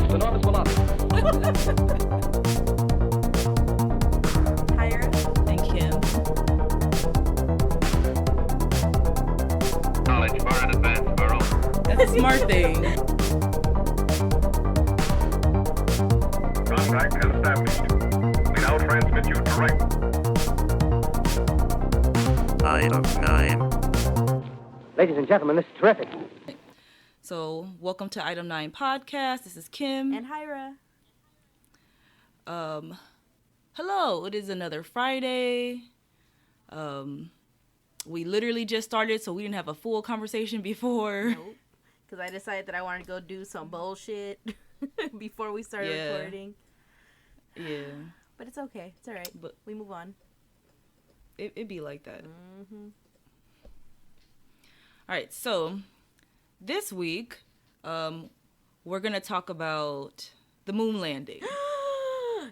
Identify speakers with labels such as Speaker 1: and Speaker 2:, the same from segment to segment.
Speaker 1: with enormous velocity.
Speaker 2: Tyra
Speaker 3: and Kim.
Speaker 4: Knowledge far in advance of our own.
Speaker 3: That's a smart thing.
Speaker 4: Contact is established. We now transmit you direct.
Speaker 5: Item 9.
Speaker 1: Ladies and gentlemen, this is terrific.
Speaker 3: So, welcome to Item 9 Podcast. This is Kim.
Speaker 2: and Hyra.
Speaker 3: Hello, it is another Friday. We literally just started, so we didn't have a full conversation before.
Speaker 2: Nope. Because I decided that I wanted to go do some bullshit before we started
Speaker 3: Yeah.
Speaker 2: recording.
Speaker 3: Yeah,
Speaker 2: But it's okay. It's all right.
Speaker 3: But-
Speaker 2: We move on.
Speaker 3: it'd be like that.
Speaker 2: Mm-hmm.
Speaker 3: All right, so this week, we're going to talk about the moon landing.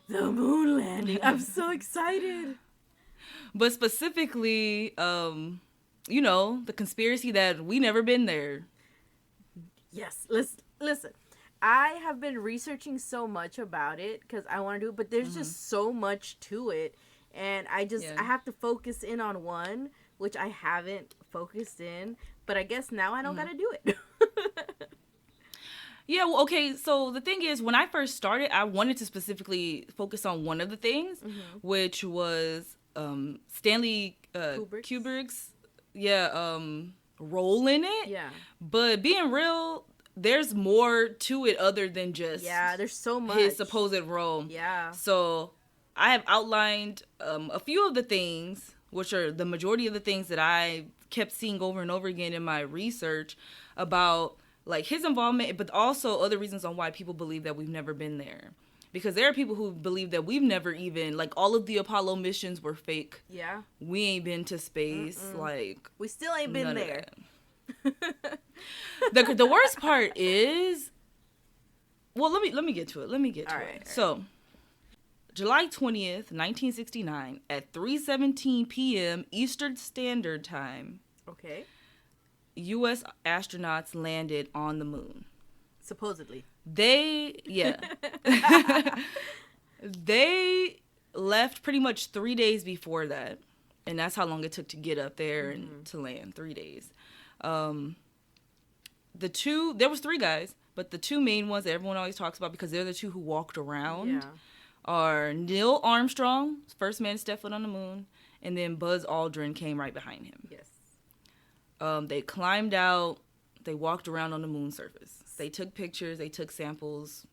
Speaker 2: The moon landing. I'm so excited.
Speaker 3: But specifically, the conspiracy that we never been there.
Speaker 2: Yes. Listen. I have been researching so much about it because I want to do it, but there's just so much to it. And I have to focus in on one, which I haven't focused in. But I guess now I don't got to do it.
Speaker 3: Yeah, well, okay, so the thing is, when I first started, I wanted to specifically focus on one of the things, which was Stanley Kubrick's role in it.
Speaker 2: Yeah.
Speaker 3: But being real, there's more to it other than just
Speaker 2: There's so much.
Speaker 3: his supposed role.
Speaker 2: Yeah.
Speaker 3: So I have outlined a few of the things, which are the majority of the things that I kept seeing over and over again in my research about like his involvement, but also other reasons on why people believe that we've never been there. Because there are people who believe that we've never even, like, all of the Apollo missions were fake.
Speaker 2: Yeah.
Speaker 3: We ain't been to space. Like,
Speaker 2: We still ain't been
Speaker 3: none of
Speaker 2: there.
Speaker 3: that. The worst part is, well, let me get to it.
Speaker 2: All right.
Speaker 3: it. So, July 20th, 1969, at 3:17 p.m. Eastern Standard Time,
Speaker 2: Okay.
Speaker 3: U.S. astronauts landed on the moon.
Speaker 2: Supposedly.
Speaker 3: They left pretty much 3 days before that. And that's how long it took to get up there and to land, 3 days. There was 3 guys, but the 2 main ones that everyone always talks about because they're the 2 who walked around are Neil Armstrong, first man to step foot on the moon, and then Buzz Aldrin came right behind him.
Speaker 2: Yes.
Speaker 3: They climbed out, they walked around on the moon surface. They took pictures, they took samples,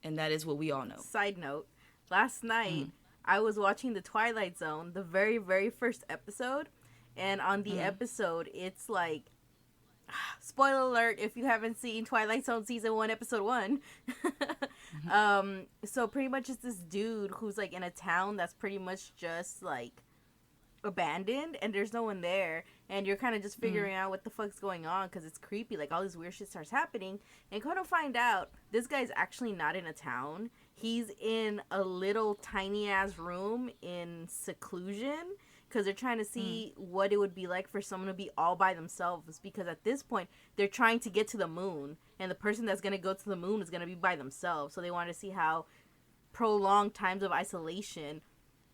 Speaker 3: and that is what we all know.
Speaker 2: Side note, last night I was watching The Twilight Zone, the very, very first episode, and on the episode, it's like, spoiler alert if you haven't seen Twilight Zone Season 1, Episode 1. So pretty much it's this dude who's like in a town that's pretty much just like abandoned and there's no one there, and you're kind of just figuring out what the fuck's going on because it's creepy, like all this weird shit starts happening, and kind of find out this guy's actually not in a town. He's in a little tiny ass room in seclusion because they're trying to see what it would be like for someone to be all by themselves, because at this point they're trying to get to the moon and the person that's going to go to the moon is going to be by themselves, so they want to see how prolonged times of isolation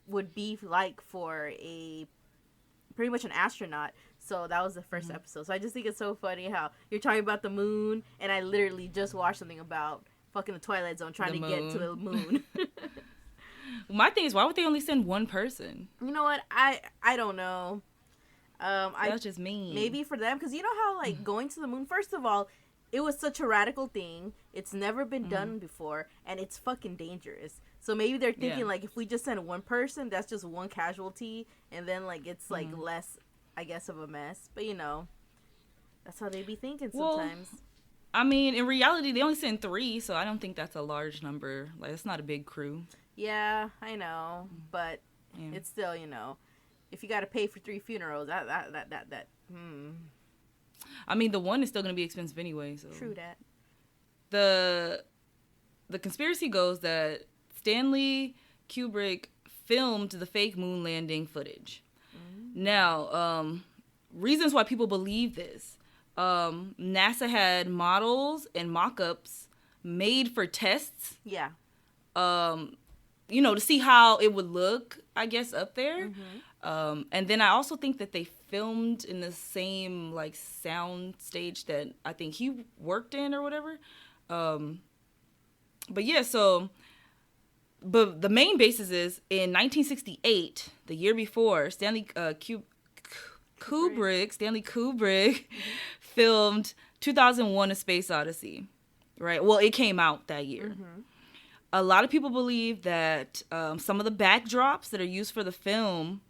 Speaker 2: would be like for a pretty much an astronaut. So that was the first episode. So I just think it's so funny how you're talking about the moon and I literally just watched something about fucking the Twilight Zone trying to get to the moon.
Speaker 3: My thing is, why would they only send one person?
Speaker 2: You know what, I don't know.
Speaker 3: That's just mean.
Speaker 2: Maybe for them, because you know how like going to the moon, first of all, it was such a radical thing, it's never been done before, and it's fucking dangerous. So maybe they're thinking, like, if we just send one person, that's just one casualty, and then, like, it's, like, less, I guess, of a mess. But, you know, that's how they be thinking sometimes.
Speaker 3: Well, I mean, in reality, they only send 3, so I don't think that's a large number. Like, it's not a big crew.
Speaker 2: Yeah, I know, but it's still, you know, if you got to pay for 3 funerals,
Speaker 3: I mean, the one is still going to be expensive anyway, so.
Speaker 2: True that.
Speaker 3: The conspiracy goes that Stanley Kubrick filmed the fake moon landing footage. Now, reasons why people believe this. NASA had models and mock-ups made for tests.
Speaker 2: Yeah.
Speaker 3: You know, to see how it would look, I guess, up there. And then I also think that they filmed in the same like sound stage that I think he worked in or whatever. But yeah, so but the main basis is in 1968, the year before, Stanley Kubrick filmed 2001: A Space Odyssey. Right? Well, it came out that year. A lot of people believe that some of the backdrops that are used for the film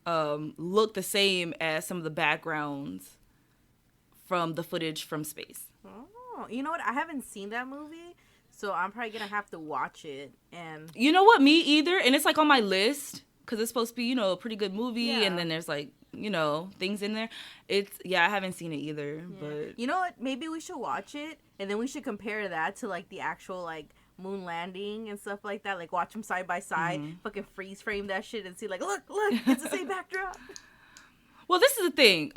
Speaker 3: look the same as some of the backgrounds from the footage from space.
Speaker 2: Oh, you know what? I haven't seen that movie, so I'm probably gonna have to watch it. And
Speaker 3: You know what? Me either. And it's like on my list because it's supposed to be, you know, a pretty good movie.
Speaker 2: Yeah.
Speaker 3: And then there's like, you know, things in there. I haven't seen it either. But
Speaker 2: you know what? Maybe we should watch it, and then we should compare that to like the actual like moon landing and stuff like that. Like watch them side by side, fucking freeze frame that shit, and see like, look, it's the same backdrop.
Speaker 3: well, this is the thing.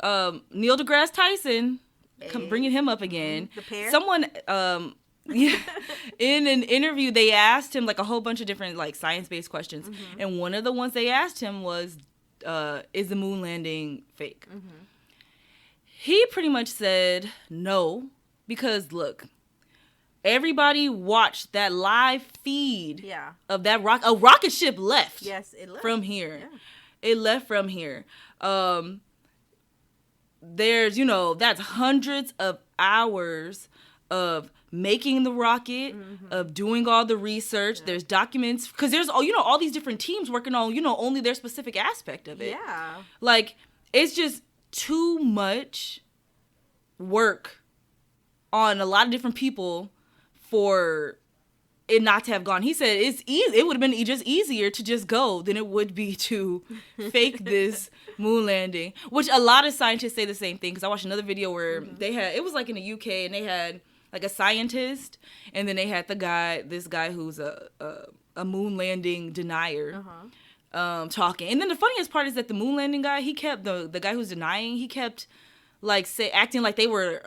Speaker 3: Neil deGrasse Tyson,
Speaker 2: Hey.
Speaker 3: bringing him up again.
Speaker 2: The pair?
Speaker 3: Someone, yeah, in an interview, they asked him like a whole bunch of different like science-based questions, and one of the ones they asked him was, "Is the moon landing fake?" He pretty much said no, because look, everybody watched that live feed
Speaker 2: Yeah.
Speaker 3: of that a rocket ship left.
Speaker 2: Yes, it looks
Speaker 3: From here.
Speaker 2: Yeah.
Speaker 3: It left from here. There's, you know, that's hundreds of hours of making the rocket, of doing all the research. There's documents, because there's, you know, all these different teams working on, you know, only their specific aspect of it.
Speaker 2: Yeah.
Speaker 3: Like, it's just too much work on a lot of different people for it not to have gone. He said it's easy. It would have been just easier to just go than it would be to fake this moon landing, which a lot of scientists say the same thing. Because I watched another video where they had, it was like in the UK, and they had like a scientist, and then they had this guy who's a moon landing denier. Talking. And then the funniest part is that the moon landing guy, he kept the guy who's denying, he kept like acting like they were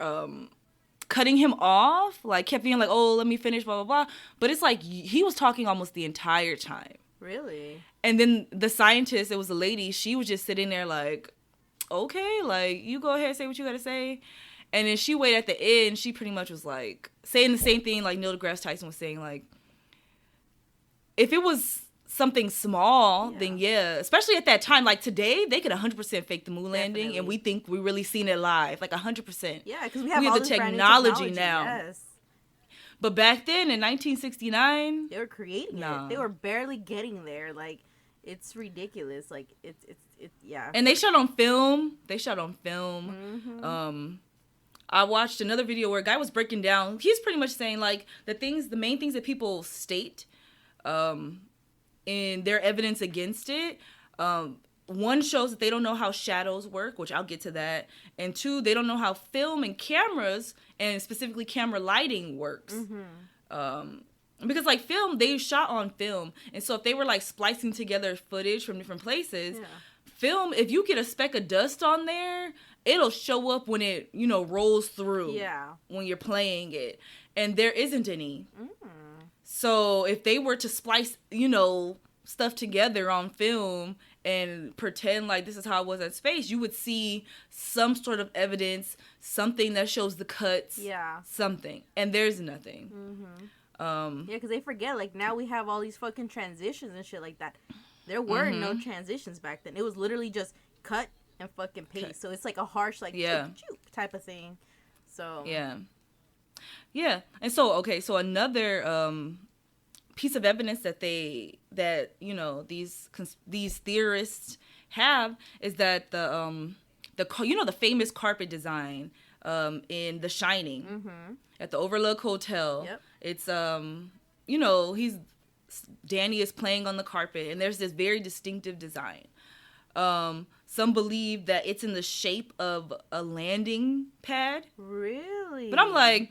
Speaker 3: cutting him off, like kept being like, oh, let me finish, blah blah blah. But it's like he was talking almost the entire time.
Speaker 2: Really?
Speaker 3: And then the scientist, it was a lady, she was just sitting there like, okay, like you go ahead, say what you gotta say. And then she waited at the end, she pretty much was like saying the same thing like Neil deGrasse Tyson was saying, like if it was something small, then yeah, especially at that time, like today, they could 100% fake the moon landing.
Speaker 2: Definitely.
Speaker 3: And we think we really seen it live, like 100%.
Speaker 2: Yeah, because we have
Speaker 3: We have
Speaker 2: all
Speaker 3: the
Speaker 2: this brand new
Speaker 3: technology now.
Speaker 2: Yes.
Speaker 3: But back then in 1969,
Speaker 2: They were creating
Speaker 3: Nah.
Speaker 2: it. They were barely getting there. Like, it's ridiculous. Like, it's yeah.
Speaker 3: and they shot on film. I watched another video where a guy was breaking down. He's pretty much saying like the main things that people state, in their evidence against it. One shows that they don't know how shadows work, which I'll get to that. And two, they don't know how film and cameras, and specifically camera lighting, works. Because like film, they shot on film. And so if they were like splicing together footage from different places, film, if you get a speck of dust on there, it'll show up when it, you know, rolls through.
Speaker 2: Yeah.
Speaker 3: When you're playing it. And there isn't any. So if they were to splice, you know, stuff together on film and pretend like this is how it was at space, you would see some sort of evidence, something that shows the cuts, something. And there's nothing.
Speaker 2: Yeah, because they forget, like, now we have all these fucking transitions and shit like that. There were no transitions back then. It was literally just cut and fucking paste. So it's like a harsh, like, type of thing. So.
Speaker 3: Yeah. And so, okay, so another piece of evidence that you know, these theorists have is that the famous carpet design in The Shining at the Overlook Hotel.
Speaker 2: Yep.
Speaker 3: It's you know, Danny is playing on the carpet, and there's this very distinctive design. Some believe that it's in the shape of a landing pad.
Speaker 2: Really?
Speaker 3: But I'm like,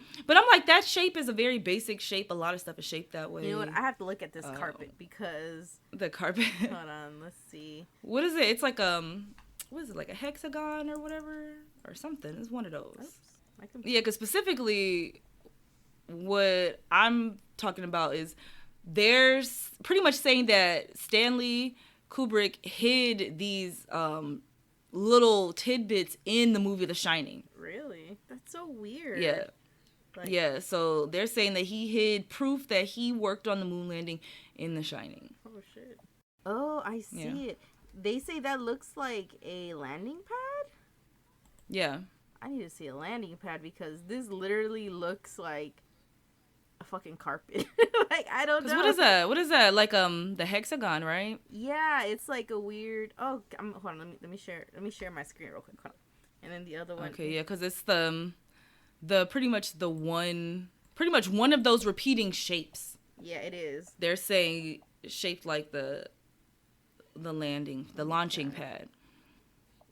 Speaker 3: that shape is a very basic shape. A lot of stuff is shaped that way.
Speaker 2: You know what? I have to look at this carpet because.
Speaker 3: The carpet.
Speaker 2: Hold on, let's see.
Speaker 3: What is it? It's like what is it, like a hexagon or whatever or something? It's one of those.
Speaker 2: Oops.
Speaker 3: Yeah, because specifically, what I'm talking about is there's pretty much saying that Stanley Kubrick hid these little tidbits in the movie The Shining.
Speaker 2: Really? That's so weird.
Speaker 3: Yeah.
Speaker 2: Like,
Speaker 3: Yeah, so they're saying that he hid proof that he worked on the moon landing in The Shining.
Speaker 2: Oh, shit. Oh, I see it. They say that looks like a landing pad?
Speaker 3: Yeah.
Speaker 2: I need to see a landing pad because this literally looks like a fucking carpet. Like, I don't know.
Speaker 3: What is that? What is that? Like the hexagon, right?
Speaker 2: Yeah, it's like a weird. Oh, hold on. Let me share. Let me share my screen real quick. Hold on. And then the other one.
Speaker 3: Okay, yeah, because it's the pretty much one of those repeating shapes.
Speaker 2: Yeah, it is.
Speaker 3: They're saying shaped like the landing, the launching pad.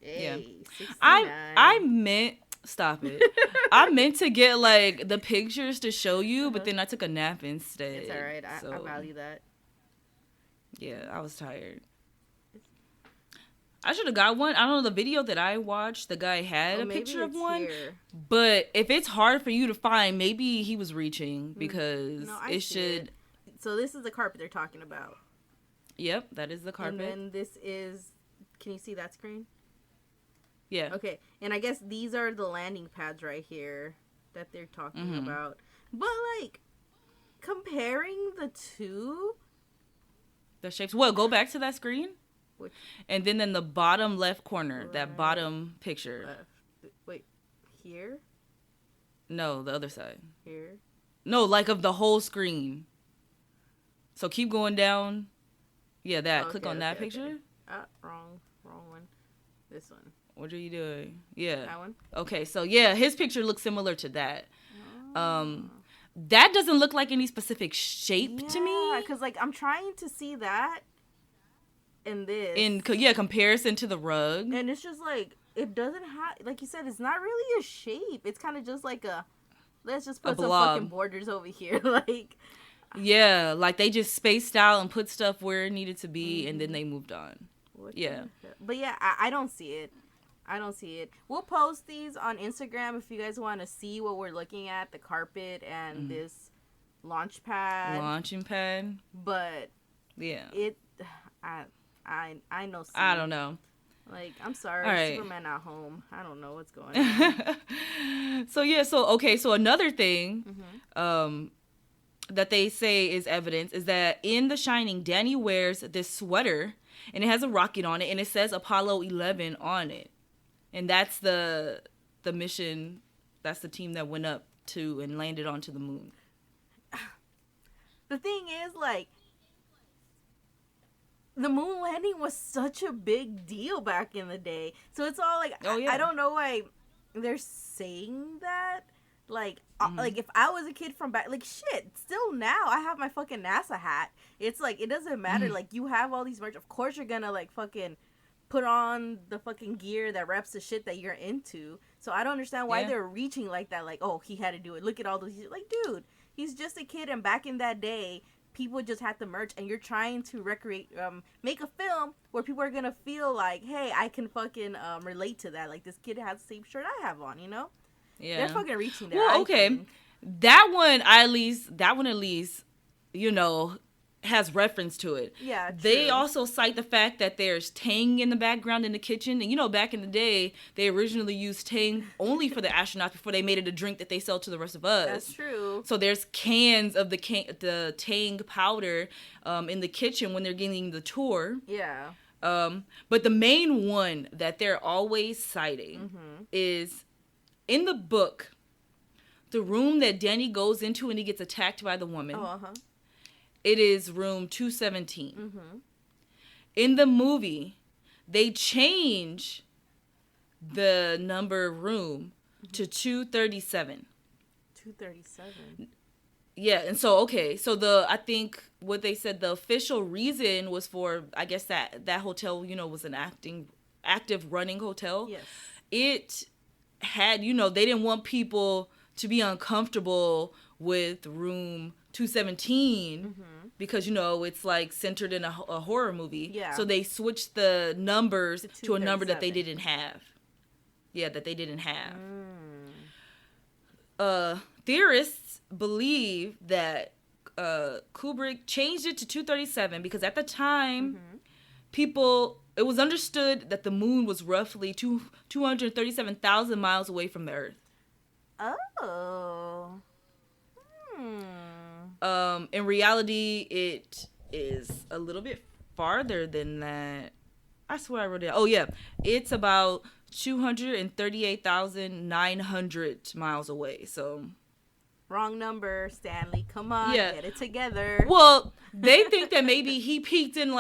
Speaker 2: Hey,
Speaker 3: Yeah.
Speaker 2: 69.
Speaker 3: I meant stop it. I meant to get like the pictures to show you, but then I took a nap instead.
Speaker 2: It's all right. I
Speaker 3: so,
Speaker 2: value that.
Speaker 3: Yeah, I was tired. I should have got one. I don't know, the video that I watched, the guy had a
Speaker 2: maybe
Speaker 3: picture of
Speaker 2: it's
Speaker 3: one.
Speaker 2: here.
Speaker 3: But if it's hard for you to find, maybe he was reaching because
Speaker 2: No, I
Speaker 3: it
Speaker 2: see
Speaker 3: should.
Speaker 2: it. So this is the carpet they're talking about.
Speaker 3: Yep, that is the carpet.
Speaker 2: And then this is. Can you see that screen?
Speaker 3: Yeah.
Speaker 2: Okay, and I guess these are the landing pads right here that they're talking about. But like comparing the two,
Speaker 3: The shapes. Well, go back to that screen.
Speaker 2: Which-
Speaker 3: And then in the bottom left corner, that bottom picture.
Speaker 2: wait, here,
Speaker 3: No, the other side.
Speaker 2: here.
Speaker 3: No, like of the whole screen. So keep going down. Yeah, that. Click
Speaker 2: Okay,
Speaker 3: on that
Speaker 2: okay,
Speaker 3: picture.
Speaker 2: okay. Wrong one. This one.
Speaker 3: What are you doing? Yeah.
Speaker 2: That one.
Speaker 3: Okay, so yeah, his picture looks similar to that. That doesn't look like any specific shape to me.
Speaker 2: Because like I'm trying to see that in this.
Speaker 3: In comparison to the rug.
Speaker 2: And it's just like it doesn't have, like you said, it's not really a shape. It's kind of just like let's just put some
Speaker 3: blob.
Speaker 2: fucking borders over here, like.
Speaker 3: Yeah, like they just spaced out and put stuff where it needed to be, and then they moved on. Yeah.
Speaker 2: But yeah, I don't see it. I don't see it. We'll post these on Instagram if you guys want to see what we're looking at, the carpet and this launch pad.
Speaker 3: Launching pad.
Speaker 2: But
Speaker 3: Yeah.
Speaker 2: I know.
Speaker 3: I don't know.
Speaker 2: Like, I'm sorry,
Speaker 3: All right.
Speaker 2: Superman not home. I don't know what's going on.
Speaker 3: So another thing that they say is evidence is that in The Shining, Danny wears this sweater and it has a rocket on it and it says Apollo 11 on it. And that's the mission, that's the team that went up to and landed onto the moon.
Speaker 2: The thing is, like, the moon landing was such a big deal back in the day. So it's all like,
Speaker 3: Oh, yeah.
Speaker 2: I don't know why they're saying that. Like, like if I was a kid from back, like, shit, still now I have my fucking NASA hat. It's like, it doesn't matter. Like, you have all these merch. Of course you're gonna, like, fucking put on the fucking gear that reps the shit that you're into. So I don't understand why they're reaching like that. Like, oh, he had to do it. Look at all those. Like, dude, he's just a kid. And back in that day, people just had the merch. And you're trying to make a film where people are gonna feel like, hey, I can fucking relate to that. Like, this kid has the same shirt I have on, you know?
Speaker 3: Yeah.
Speaker 2: They're fucking reaching there.
Speaker 3: Well,
Speaker 2: I
Speaker 3: okay.
Speaker 2: think.
Speaker 3: That one at least, you know, has reference to it.
Speaker 2: Yeah,
Speaker 3: They
Speaker 2: true.
Speaker 3: also cite the fact that there's Tang in the background in the kitchen. And, you know, back in the day, they originally used Tang only for the astronauts before they made it a drink that they sell to the rest of us.
Speaker 2: That's true.
Speaker 3: So there's cans of the Tang powder in the kitchen when they're getting the tour.
Speaker 2: Yeah.
Speaker 3: But the main one that they're always citing is in the book, the room that Danny goes into when he gets attacked by the woman.
Speaker 2: Oh, uh-huh.
Speaker 3: It is room 217. In the movie, they change the number room to 237.
Speaker 2: 237.
Speaker 3: Yeah, and so I think what they said the official reason was for, I guess that hotel, you know, was an active running hotel.
Speaker 2: Yes.
Speaker 3: It had, you know, they didn't want people to be uncomfortable with room 217 because, you know, it's like centered in a horror movie.
Speaker 2: Yeah.
Speaker 3: So they switched the numbers to a number that they
Speaker 2: 237.
Speaker 3: didn't have. Yeah, that they didn't have. Theorists believe that Kubrick changed it to 237 because at the time, it was understood that the moon was roughly 237,000 miles away from the Earth.
Speaker 2: Oh.
Speaker 3: In reality, it is a little bit farther than that. I swear I wrote it. Oh, yeah. It's about 238,900 miles away. So,
Speaker 2: wrong number, Stanley. Come on,
Speaker 3: Yeah.
Speaker 2: get it together.
Speaker 3: well, they think that maybe he peeked in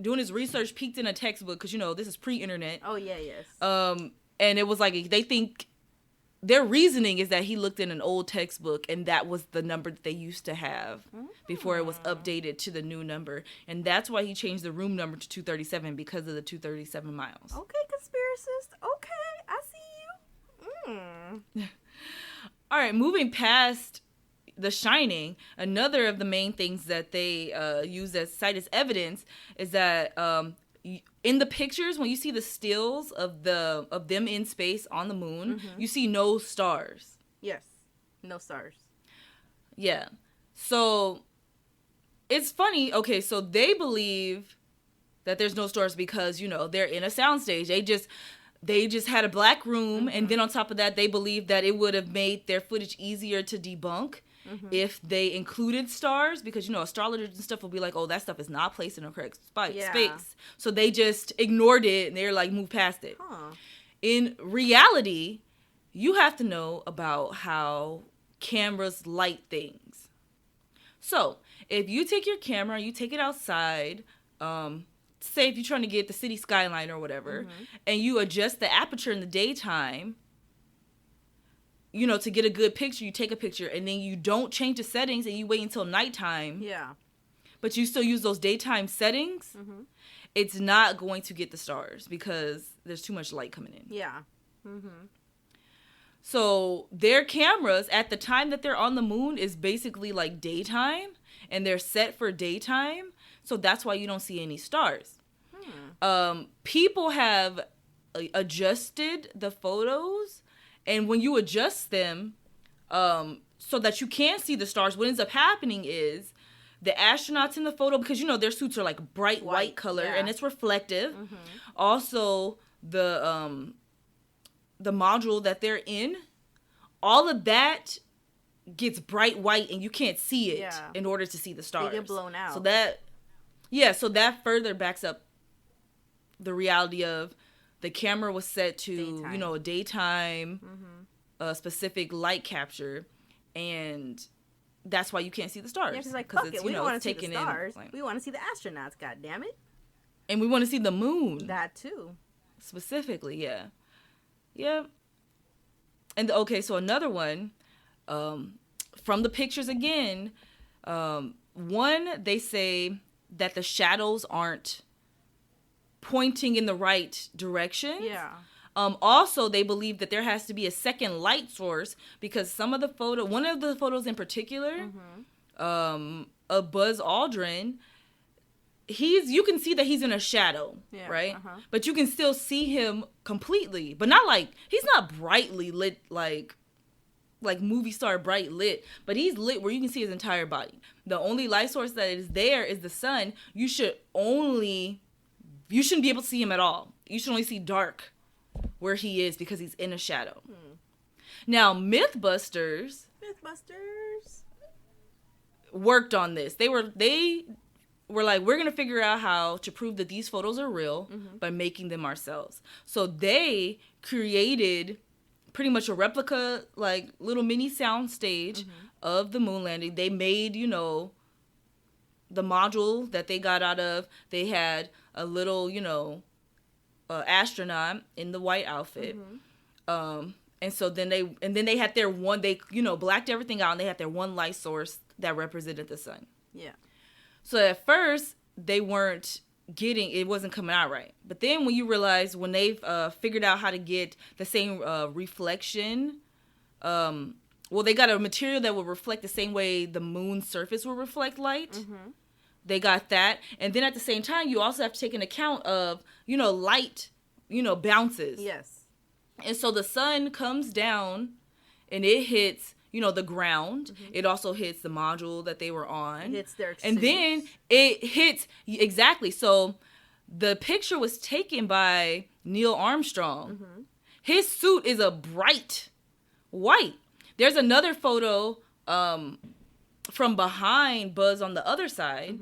Speaker 3: doing his research, peeked in a textbook because, this is pre-internet.
Speaker 2: Oh, yeah, yes.
Speaker 3: And it was they think their reasoning is that he looked in an old textbook and that was the number that they used to have before it was updated to the new number. And that's why he changed the room number to 237 because of the 237 miles.
Speaker 2: Okay, conspiracist. Okay, I see you.
Speaker 3: All right, moving past The Shining, another of the main things that they cite as evidence is that in the pictures, when you see the stills of them in space on the moon, you see no stars.
Speaker 2: Yes. No stars.
Speaker 3: Yeah. So it's funny. Okay, so they believe that there's no stars because, they're in a soundstage. They just had a black room, and then on top of that, they believe that it would have made their footage easier to debunk if they included stars, because astrologers and stuff will be like, oh, that stuff is not placed in a correct space. So they just ignored it and they're like, move past it. In reality, you have to know about how cameras light things. So if you take your camera, you take it outside, say if you're trying to get the city skyline or whatever, and you adjust the aperture in the daytime, to get a good picture, you take a picture, and then you don't change the settings and you wait until nighttime.
Speaker 2: Yeah.
Speaker 3: But you still use those daytime settings, it's not going to get the stars because there's too much light coming in.
Speaker 2: Yeah.
Speaker 3: So their cameras at the time that they're on the moon is basically like daytime, and they're set for daytime. So that's why you don't see any stars. People have adjusted the photos, and when you adjust them so that you can see the stars, what ends up happening is the astronauts in the photo, because their suits are like bright white color, and it's reflective. Also, the module that they're in, all of that gets bright white, and you can't see it in order to see the stars.
Speaker 2: They get blown out.
Speaker 3: So that further backs up the reality of the camera was set to a daytime specific light capture, and that's why you can't see the stars.
Speaker 2: Yeah, because fuck it, we don't want to see the stars.
Speaker 3: Like,
Speaker 2: we want to see the astronauts, goddammit.
Speaker 3: And we want to see the moon.
Speaker 2: That too.
Speaker 3: Specifically, yeah. Yeah. And okay, so another one, from the pictures again, one, they say that the shadows aren't pointing in the right direction.
Speaker 2: Yeah.
Speaker 3: Also, they believe that there has to be a second light source because one of the photos in particular, of Buzz Aldrin, you can see that he's in a shadow, right? But you can still see him completely, but not he's not brightly lit like movie star bright lit, but he's lit where you can see his entire body. The only light source that is there is the sun. You shouldn't be able to see him at all. You should only see dark where he is because he's in a shadow. Now, Mythbusters worked on this. They were like, we're going to figure out how to prove that these photos are real by making them ourselves. So they created pretty much a replica, like little mini sound stage of the moon landing. They made, the module that they got out of. They had a little, astronaut in the white outfit. And so then they had their one, blacked everything out, and they had their one light source that represented the sun.
Speaker 2: Yeah.
Speaker 3: So at first it wasn't coming out right. But then when you realize, when they've figured out how to get the same reflection, they got a material that will reflect the same way the moon's surface will reflect light. They got that. And then at the same time, you also have to take into account of, light, bounces.
Speaker 2: Yes.
Speaker 3: And so the sun comes down and it hits, the ground. It also hits the module that they were on.
Speaker 2: It hits their
Speaker 3: and then
Speaker 2: suits.
Speaker 3: it hits exactly. So the picture was taken by Neil Armstrong. His suit is a bright white. There's another photo from behind Buzz on the other side,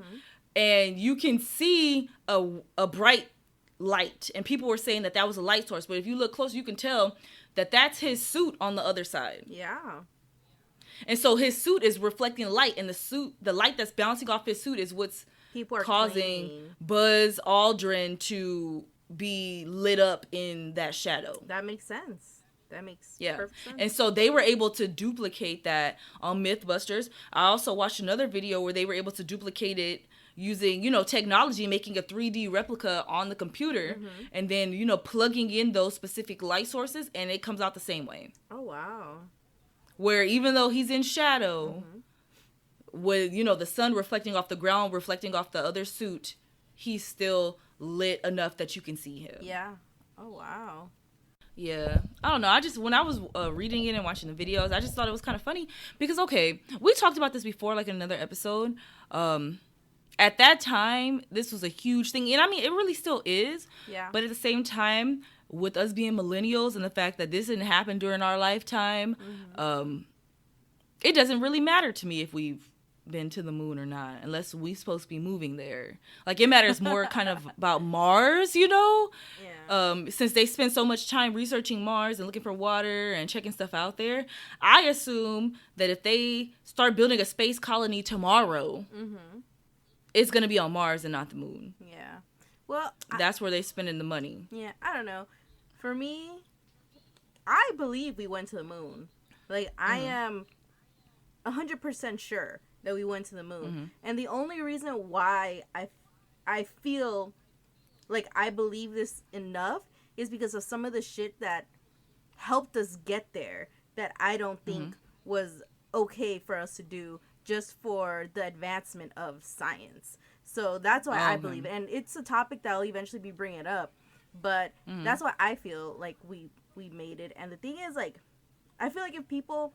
Speaker 3: and you can see a bright light. And people were saying that was a light source, but if you look close, you can tell that that's his suit on the other side.
Speaker 2: Yeah.
Speaker 3: And so his suit is reflecting light, and the light that's bouncing off his suit is what's
Speaker 2: People are
Speaker 3: causing
Speaker 2: claiming.
Speaker 3: Buzz Aldrin to be lit up in that shadow.
Speaker 2: That makes sense. That makes
Speaker 3: Yeah.
Speaker 2: perfect sense.
Speaker 3: And so they were able to duplicate that on Mythbusters. I also watched another video where they were able to duplicate it using, technology, making a 3D replica on the computer, and then, plugging in those specific light sources, and it comes out the same way.
Speaker 2: Oh, wow.
Speaker 3: Where even though he's in shadow, with, the sun reflecting off the ground, reflecting off the other suit, he's still lit enough that you can see him.
Speaker 2: Yeah. Oh, wow.
Speaker 3: Yeah, I don't know. When I was reading it and watching the videos, I just thought it was kind of funny because, okay, we talked about this before, like in another episode. At that time, this was a huge thing, and I mean, it really still is.
Speaker 2: Yeah.
Speaker 3: But at the same time, with us being millennials and the fact that this didn't happen during our lifetime, it doesn't really matter to me if we've been to the moon or not, unless we supposed to be moving there. Like, it matters more kind of about Mars,
Speaker 2: Yeah.
Speaker 3: since they spend so much time researching Mars and looking for water and checking stuff out there. I assume that if they start building a space colony tomorrow, it's going to be on Mars and not the moon.
Speaker 2: Yeah. Well,
Speaker 3: That's where they're spending the money.
Speaker 2: yeah, I don't know. For me, I believe we went to the moon. Like, I am 100% sure that we went to the moon. And the only reason why I feel like I believe this enough is because of some of the shit that helped us get there that I don't think was okay for us to do just for the advancement of science. So that's why I believe it. And it's a topic that I'll eventually be bringing up. But that's why I feel like we made it. And the thing is, like, I feel like if people,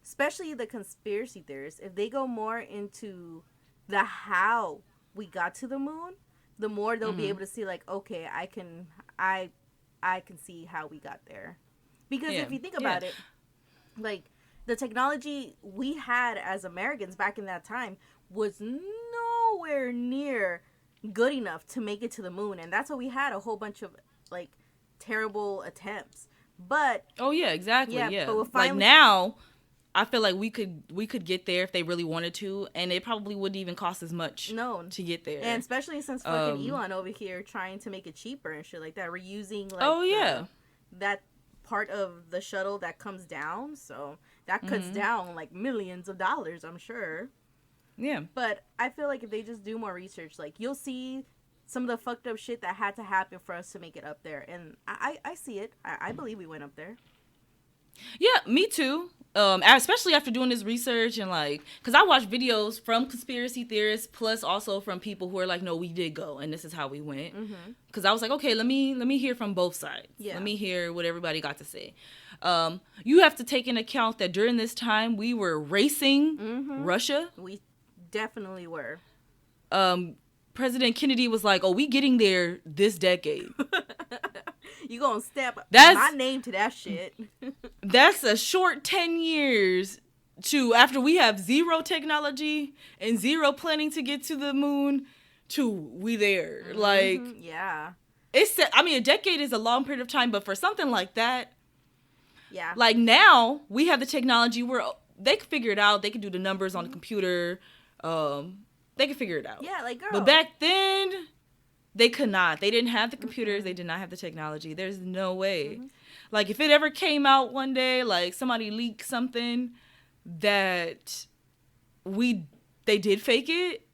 Speaker 2: especially the conspiracy theorists, if they go more into the how we got to the moon, the more they'll be able to see, like, okay, I can see how we got there. Because if you think about it, like, the technology we had as Americans back in that time was nowhere near good enough to make it to the moon. And that's why we had a whole bunch of, like, terrible attempts. But
Speaker 3: Oh yeah, exactly.
Speaker 2: Yeah,
Speaker 3: Yeah,
Speaker 2: but we'll
Speaker 3: like
Speaker 2: finally-
Speaker 3: now, I feel like we could get there if they really wanted to, and it probably wouldn't even cost as much
Speaker 2: no.
Speaker 3: to get there.
Speaker 2: And especially since fucking Elon over here trying to make it cheaper and shit like that. We're using, like,
Speaker 3: Oh, yeah.
Speaker 2: that part of the shuttle that comes down. So that cuts down, like, millions of dollars, I'm sure.
Speaker 3: Yeah.
Speaker 2: But I feel like if they just do more research, like, you'll see some of the fucked up shit that had to happen for us to make it up there. And I see it. I believe we went up there.
Speaker 3: Yeah, me too. Especially after doing this research and, like, because I watch videos from conspiracy theorists plus also from people who are like, no, we did go and this is how we went. Because I was like, okay, let me hear from both sides.
Speaker 2: Yeah.
Speaker 3: Let me hear what everybody got to say. You have to take into account that during this time we were racing Russia.
Speaker 2: We definitely were.
Speaker 3: President Kennedy was like, oh, we getting there this decade.
Speaker 2: You gonna stamp
Speaker 3: That's-
Speaker 2: my name to that shit.
Speaker 3: That's a short 10 years to after we have zero technology and zero planning to get to the moon to we there. Like,
Speaker 2: Yeah.
Speaker 3: a decade is a long period of time, but for something like that,
Speaker 2: Yeah.
Speaker 3: like now we have the technology where they can figure it out. They can do the numbers on the computer. They can figure it out.
Speaker 2: Yeah, like, girl.
Speaker 3: But back then, they could not. They didn't have the computers. They did not have the technology. There's no way. Like, if it ever came out one day, like, somebody leaked something that they did fake it,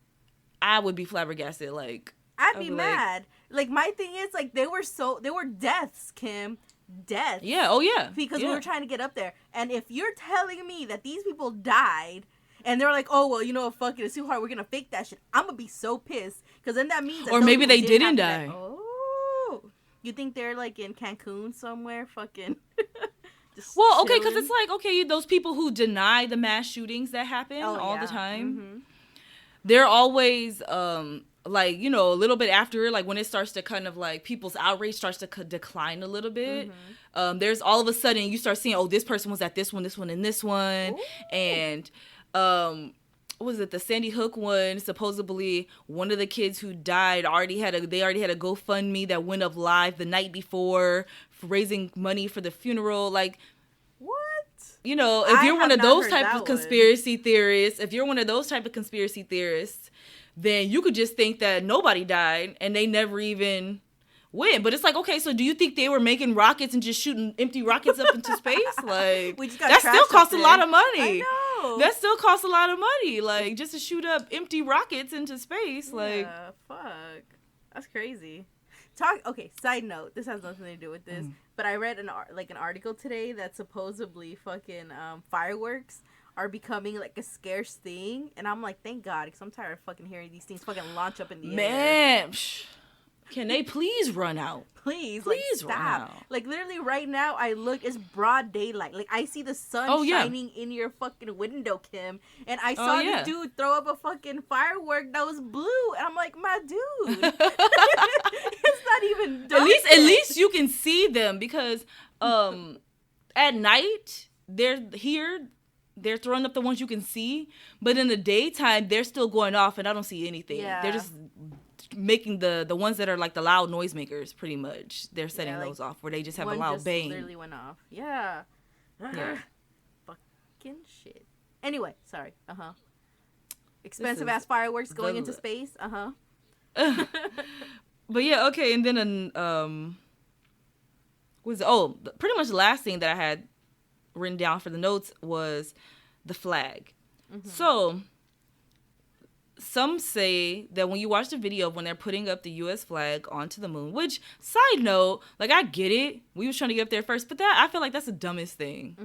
Speaker 3: I would be flabbergasted. Like,
Speaker 2: I'd be
Speaker 3: like-
Speaker 2: mad. Like, my thing is, like, they were deaths, Kim. Deaths.
Speaker 3: yeah, oh yeah.
Speaker 2: Because
Speaker 3: yeah.
Speaker 2: we were trying to get up there. And if you're telling me that these people died and they're like, oh, well, you know what, fuck it, it's too hard, we're gonna fake that shit, I'm gonna be so pissed. Because then that means that
Speaker 3: Or
Speaker 2: those
Speaker 3: maybe
Speaker 2: people
Speaker 3: they didn't
Speaker 2: have to
Speaker 3: die.
Speaker 2: Oh. You think they're, like, in Cancun somewhere fucking Just
Speaker 3: Well, okay, because
Speaker 2: chilling.
Speaker 3: it's like, okay, those people who deny the mass shootings that happen all the
Speaker 2: yeah.
Speaker 3: time, they're always, like, you know, a little bit after, like, when it starts to kind of, like, people's outrage starts to decline a little bit, there's all of a sudden, you start seeing, oh, this person was at this one, and this one,
Speaker 2: Ooh.
Speaker 3: and, what was it, the Sandy Hook one, supposedly one of the kids who died already had a GoFundMe that went up live the night before for raising money for the funeral. Like,
Speaker 2: What?
Speaker 3: you know, if
Speaker 2: I
Speaker 3: you're one
Speaker 2: have
Speaker 3: of
Speaker 2: not
Speaker 3: those
Speaker 2: heard
Speaker 3: type
Speaker 2: that
Speaker 3: of
Speaker 2: one.
Speaker 3: conspiracy theorists, then you could just think that nobody died and they never even went. But it's like, okay, so do you think they were making rockets and just shooting empty rockets up into space? Like,
Speaker 2: We just got
Speaker 3: that still
Speaker 2: trashed up
Speaker 3: costs a
Speaker 2: there.
Speaker 3: lot of money.
Speaker 2: I know.
Speaker 3: That still costs a lot of money, like, just to shoot up empty rockets into space. Like,
Speaker 2: Yeah, fuck. That's crazy. Okay, side note. This has nothing to do with this, but I read an article today that supposedly fucking fireworks are becoming like a scarce thing, and I'm like, thank God, because I'm tired of fucking hearing these things fucking launch up in the air.
Speaker 3: man, can they please run out?
Speaker 2: Please
Speaker 3: Please
Speaker 2: like,
Speaker 3: run
Speaker 2: stop.
Speaker 3: out.
Speaker 2: Like, literally right now, I look, it's broad daylight. Like, I see the sun
Speaker 3: Oh, yeah.
Speaker 2: shining in your fucking window, Kim. And I saw
Speaker 3: yeah.
Speaker 2: this dude throw up a fucking firework that was blue. And I'm like, my dude. It's not even dark
Speaker 3: At
Speaker 2: yet.
Speaker 3: least you can see them, because at night they're throwing up the ones you can see, but in the daytime they're still going off and I don't see anything.
Speaker 2: Yeah.
Speaker 3: They're just making the ones that are like the loud noisemakers, pretty much. They're setting
Speaker 2: like,
Speaker 3: those off where they just have a
Speaker 2: one
Speaker 3: loud
Speaker 2: just
Speaker 3: bang.
Speaker 2: literally went off. Yeah.
Speaker 3: Yeah.
Speaker 2: Fucking shit. Anyway, sorry. Expensive
Speaker 3: is
Speaker 2: ass fireworks going
Speaker 3: the-
Speaker 2: into space.
Speaker 3: But yeah, okay, and then pretty much the last thing that I had written down for the notes was the flag. So some say that when you watch the video of when they're putting up the U.S. flag onto the moon, which, side note, like, I get it, we was trying to get up there first, but I feel like that's the dumbest thing.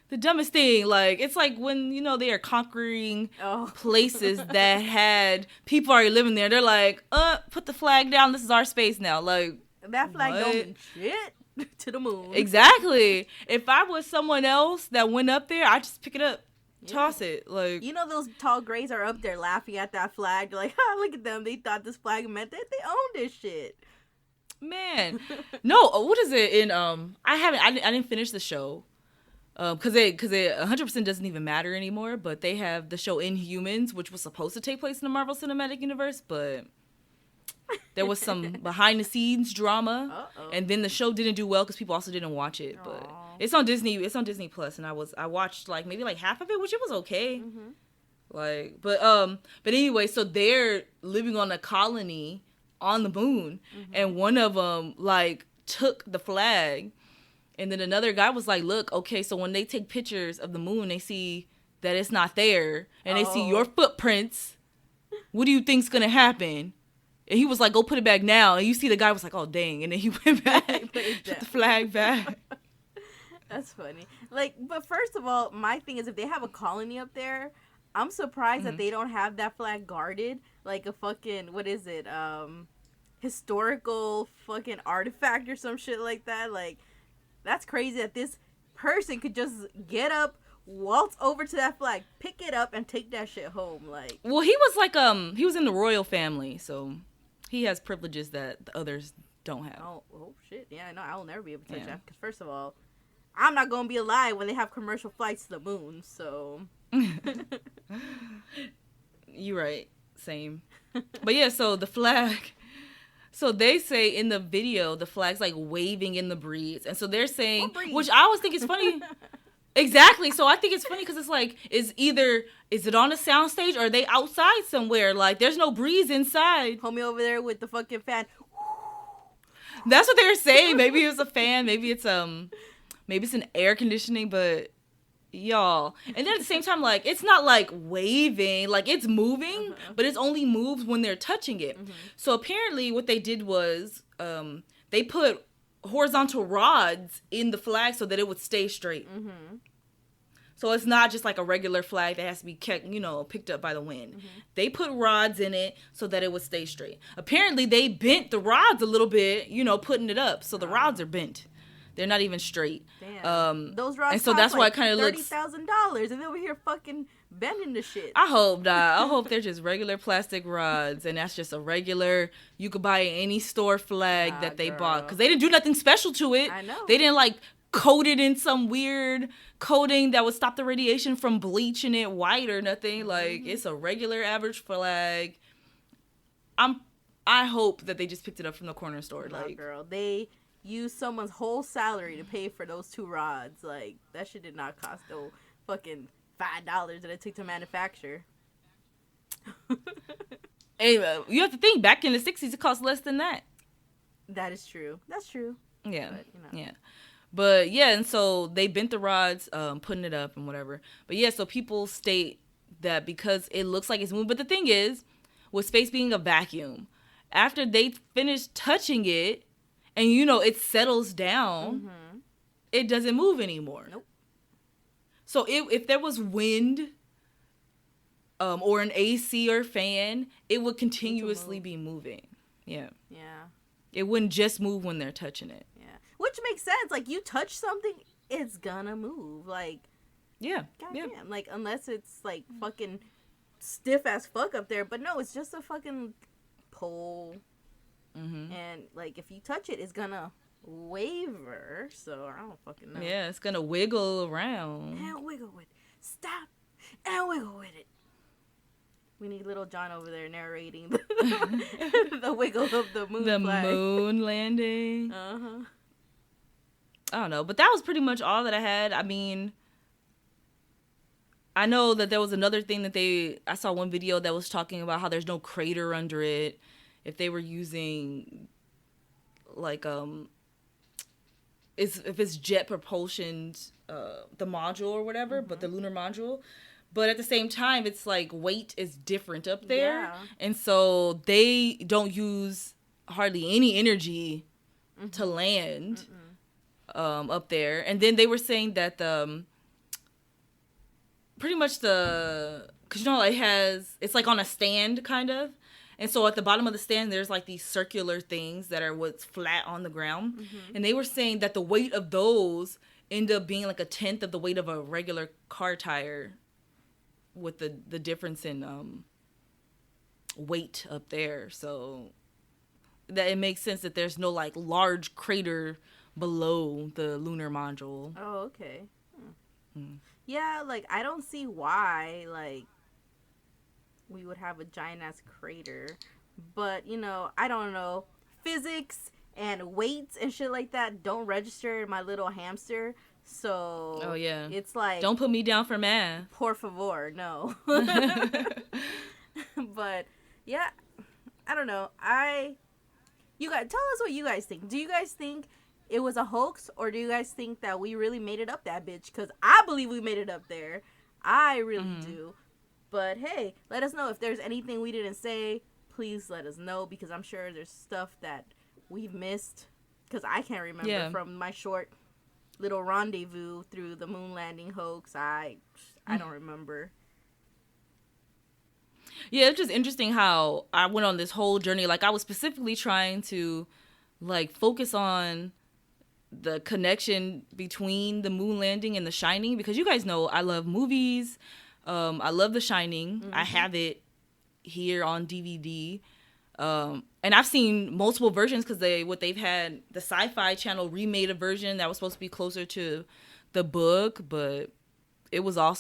Speaker 3: The dumbest thing, like, it's like when, you know, they are conquering
Speaker 2: Oh.
Speaker 3: places that had people already living there. They're like, put the flag down. This is our space now. Like,
Speaker 2: That flag
Speaker 3: what?
Speaker 2: don't mean shit to the moon.
Speaker 3: Exactly. If I was someone else that went up there, I'd just pick it up, toss it. Like,
Speaker 2: You know those tall grays are up there laughing at that flag. They're like, look at them. They thought this flag meant that they own this shit.
Speaker 3: man, no. What is it in? I didn't finish the show. Because it 100% doesn't even matter anymore. But they have the show Inhumans, which was supposed to take place in the Marvel Cinematic Universe, but there was some behind the scenes drama,
Speaker 2: Uh-oh.
Speaker 3: and then the show didn't do well because people also didn't watch it. But
Speaker 2: Aw.
Speaker 3: it's on Disney. It's on Disney Plus, and I watched like maybe like half of it, which it was okay. Like, but anyway, so they're living on a colony on the moon, and one of them like took the flag. And then another guy was like, look, okay, so when they take pictures of the moon, they see that it's not there, and they see your footprints. What do you think's going to happen? And he was like, go put it back now. And you see the guy was like, oh, dang. And then he went back, put the flag back.
Speaker 2: That's funny. Like, but first of all, my thing is if they have a colony up there, I'm surprised that they don't have that flag guarded. Like a fucking, what is it? Historical fucking artifact or some shit like that. Like, that's crazy that this person could just get up, waltz over to that flag, pick it up, and take that shit home. Like,
Speaker 3: Well, he was like, he was in the royal family, so he has privileges that the others don't have.
Speaker 2: oh shit. Yeah, no, I will never be able to touch
Speaker 3: Yeah.
Speaker 2: that. Because first of all, I'm not going to be alive when they have commercial flights to the moon, so.
Speaker 3: You're right. Same. But yeah, so the flag. So they say in the video, the flag's like waving in the breeze. And so they're saying,
Speaker 2: What breeze?
Speaker 3: which I always think is funny. Exactly. So I think it's funny because it's like, is it on a soundstage or are they outside somewhere? Like, there's no breeze inside.
Speaker 2: Homie over there with the fucking fan.
Speaker 3: That's what they're saying. Maybe it's a fan. Maybe it's an air conditioning, but y'all. And then at the same time, like, it's not like waving, like it's moving, but it only moves when they're touching it. So apparently what they did was they put horizontal rods in the flag so that it would stay straight. So it's not just like a regular flag that has to be kept, picked up by the wind. They put rods in it so that it would stay straight. Apparently they bent the rods a little bit, putting it up. So the rods are bent. They're not even straight.
Speaker 2: Damn. Those rods
Speaker 3: and so
Speaker 2: cost
Speaker 3: that's why
Speaker 2: like
Speaker 3: it kind of looks.
Speaker 2: $30,000, and they over here fucking bending the shit.
Speaker 3: I hope not. I hope they're just regular plastic rods, and that's just a regular. You could buy any store flag
Speaker 2: Nah,
Speaker 3: that they
Speaker 2: girl.
Speaker 3: bought because they didn't do nothing special to it.
Speaker 2: I know.
Speaker 3: They didn't like coat it in some weird coating that would stop the radiation from bleaching it white or nothing. Like it's a regular average flag. I hope that they just picked it up from the corner store.
Speaker 2: Nah,
Speaker 3: Like,
Speaker 2: girl, they used someone's whole salary to pay for those 2 rods. Like, that shit did not cost no fucking $5 that it took to manufacture.
Speaker 3: anyway, you have to think back in the 60s, it cost less than that.
Speaker 2: That is true. That's true.
Speaker 3: Yeah,
Speaker 2: But, you know.
Speaker 3: yeah. But yeah, and so they bent the rods, putting it up and whatever. But yeah, so people state that because it looks like it's moving. But the thing is, with space being a vacuum, after they finish touching it, and it settles down, it doesn't move anymore.
Speaker 2: Nope.
Speaker 3: So if there was wind, or an AC or fan, it would continuously be moving. Yeah.
Speaker 2: Yeah.
Speaker 3: It wouldn't just move when they're touching it.
Speaker 2: Yeah. Which makes sense. Like, you touch something, it's gonna move. Like,
Speaker 3: Yeah. Yeah.
Speaker 2: goddamn. Like, unless it's, like, fucking stiff as fuck up there. But no, it's just a fucking pole. And, like, if you touch it, it's gonna waver. So, I don't fucking know.
Speaker 3: Yeah, it's gonna wiggle around.
Speaker 2: And wiggle with it. Stop. And wiggle with it. We need little John over there narrating the wiggle of the moon
Speaker 3: The
Speaker 2: flag.
Speaker 3: moon landing.
Speaker 2: Uh-huh.
Speaker 3: I don't know, but that was pretty much all that I had. I mean, I know that there was another thing that I saw one video that was talking about how there's no crater under it. If they were using, like, if it's jet propulsion, the module or whatever, but the lunar module. But at the same time, it's like weight is different up there.
Speaker 2: Yeah.
Speaker 3: And so they don't use hardly any energy to land up there. And then they were saying that pretty much because it's like on a stand kind of. And so at the bottom of the stand, there's like these circular things that are what's flat on the ground. And they were saying that the weight of those end up being like 1/10 of the weight of a regular car tire, with the difference in weight up there. So that it makes sense that there's no like large crater below the lunar module.
Speaker 2: Oh, okay. Yeah, like, I don't see why, like, we would have a giant ass crater. But, I don't know. Physics and weights and shit like that don't register in my little hamster. So,
Speaker 3: Oh, yeah.
Speaker 2: it's like,
Speaker 3: Don't put me down for math.
Speaker 2: por favor, no. But, yeah, I don't know. You guys, tell us what you guys think. Do you guys think it was a hoax, or do you guys think that we really made it up that bitch? Because I believe we made it up there. I really do. But hey, let us know if there's anything we didn't say. Please let us know, because I'm sure there's stuff that we've missed. Because I can't remember from my short little rendezvous through the moon landing hoax. I don't remember.
Speaker 3: Yeah, it's just interesting how I went on this whole journey. Like, I was specifically trying to, like, focus on the connection between the moon landing and The Shining, because you guys know I love movies. I love The Shining. I have it here on DVD. And I've seen multiple versions, because they've had the Sci-Fi Channel remade a version that was supposed to be closer to the book, but it was a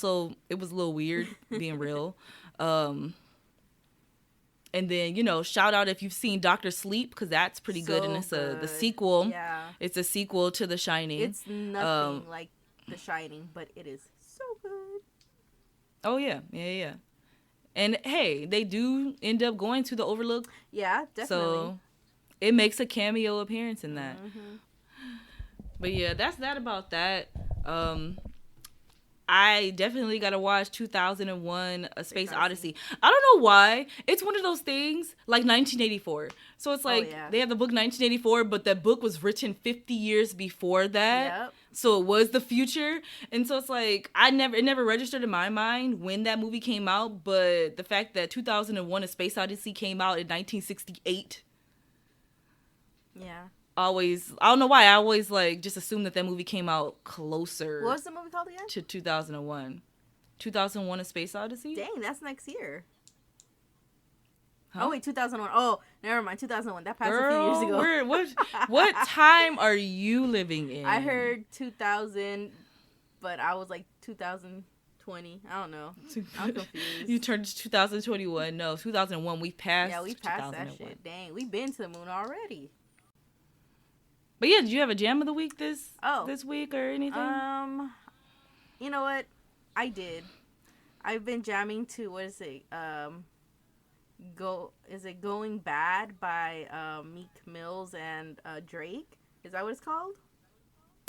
Speaker 3: little weird being real. And then, shout out if you've seen Dr. Sleep, because that's pretty good. And it's the sequel.
Speaker 2: Yeah.
Speaker 3: It's a sequel to The Shining.
Speaker 2: It's nothing like The Shining, but it is so good.
Speaker 3: Oh, yeah. Yeah. And, hey, they do end up going to the Overlook.
Speaker 2: Yeah, definitely.
Speaker 3: So it makes a cameo appearance in that. But, yeah, that's that about that. I definitely got to watch 2001 A Space Odyssey. I don't know why. It's one of those things like 1984. So it's like they have the book 1984, but that book was written 50 years before that.
Speaker 2: Yep.
Speaker 3: So it was the future. And so it's like it never registered in my mind when that movie came out, but the fact that 2001 A Space Odyssey came out in 1968.
Speaker 2: Yeah.
Speaker 3: I don't know why, I always like just assumed that movie came out closer
Speaker 2: What was the movie called again?
Speaker 3: to 2001. 2001: A Space Odyssey.
Speaker 2: Dang, that's next year.
Speaker 3: Huh?
Speaker 2: Oh wait, 2001. Oh, never mind. 2001. That passed a few years ago.
Speaker 3: What time are you living in?
Speaker 2: I heard 2000, but I was like 2020. I don't know. I'm confused.
Speaker 3: You turned to 2021. No, 2001. We passed.
Speaker 2: Yeah, we passed that
Speaker 3: 2001.
Speaker 2: shit. Dang, we been to the moon already.
Speaker 3: But yeah, did you have a jam of the week this week or anything?
Speaker 2: You know what? I did. I've been jamming to what is it? Going Bad by Meek Mills and Drake? Is that what it's called?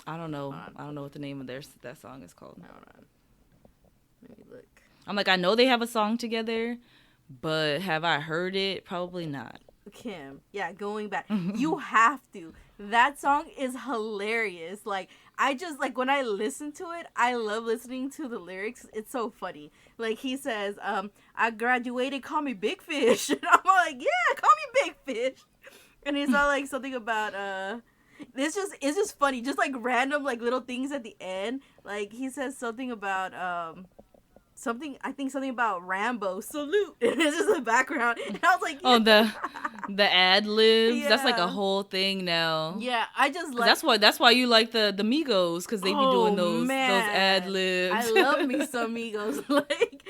Speaker 3: I don't know. I don't know what the name of that song is called.
Speaker 2: Hold on. Let me look.
Speaker 3: I'm like, I know they have a song together, but have I heard it? Probably not.
Speaker 2: Kim. Yeah, Going Bad. You have to. That song is hilarious. Like, I just, like, when I listen to it, I love listening to the lyrics. It's so funny. Like, he says, I graduated, call me Big Fish. And I'm like, yeah, call me Big Fish. And he's all like something about, it's just funny. Just, like, random, like, little things at the end. Like, he says something about, something about Rambo salute, and it's just the background, and I was like, yeah.
Speaker 3: Oh, the ad libs.
Speaker 2: Yeah.
Speaker 3: That's like a whole thing now.
Speaker 2: Yeah, I just like
Speaker 3: that's why you like the Migos, because they be doing those ad libs.
Speaker 2: I love me some Migos. Like,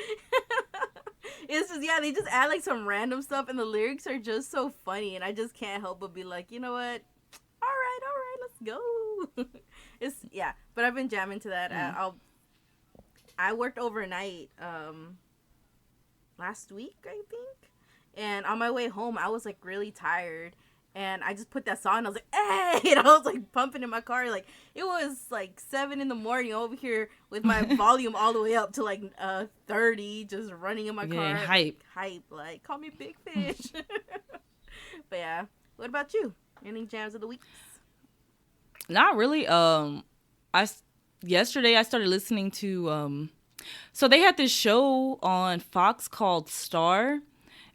Speaker 2: it's just, yeah, they just add like some random stuff, and the lyrics are just so funny, and I just can't help but be like, you know what? All right, let's go. But I've been jamming to that. I worked overnight last week, I think. And on my way home, I was like really tired. And I just put that song and I was like, hey! And I was like pumping in my car. Like, it was like 7 a.m. over here with my volume all the way up to like 30, just running in my car.
Speaker 3: Hype.
Speaker 2: Like, call me Big Fish. But yeah. What about you? Any jams of the week?
Speaker 3: Not really. Yesterday I started listening to so they had this show on Fox called Star,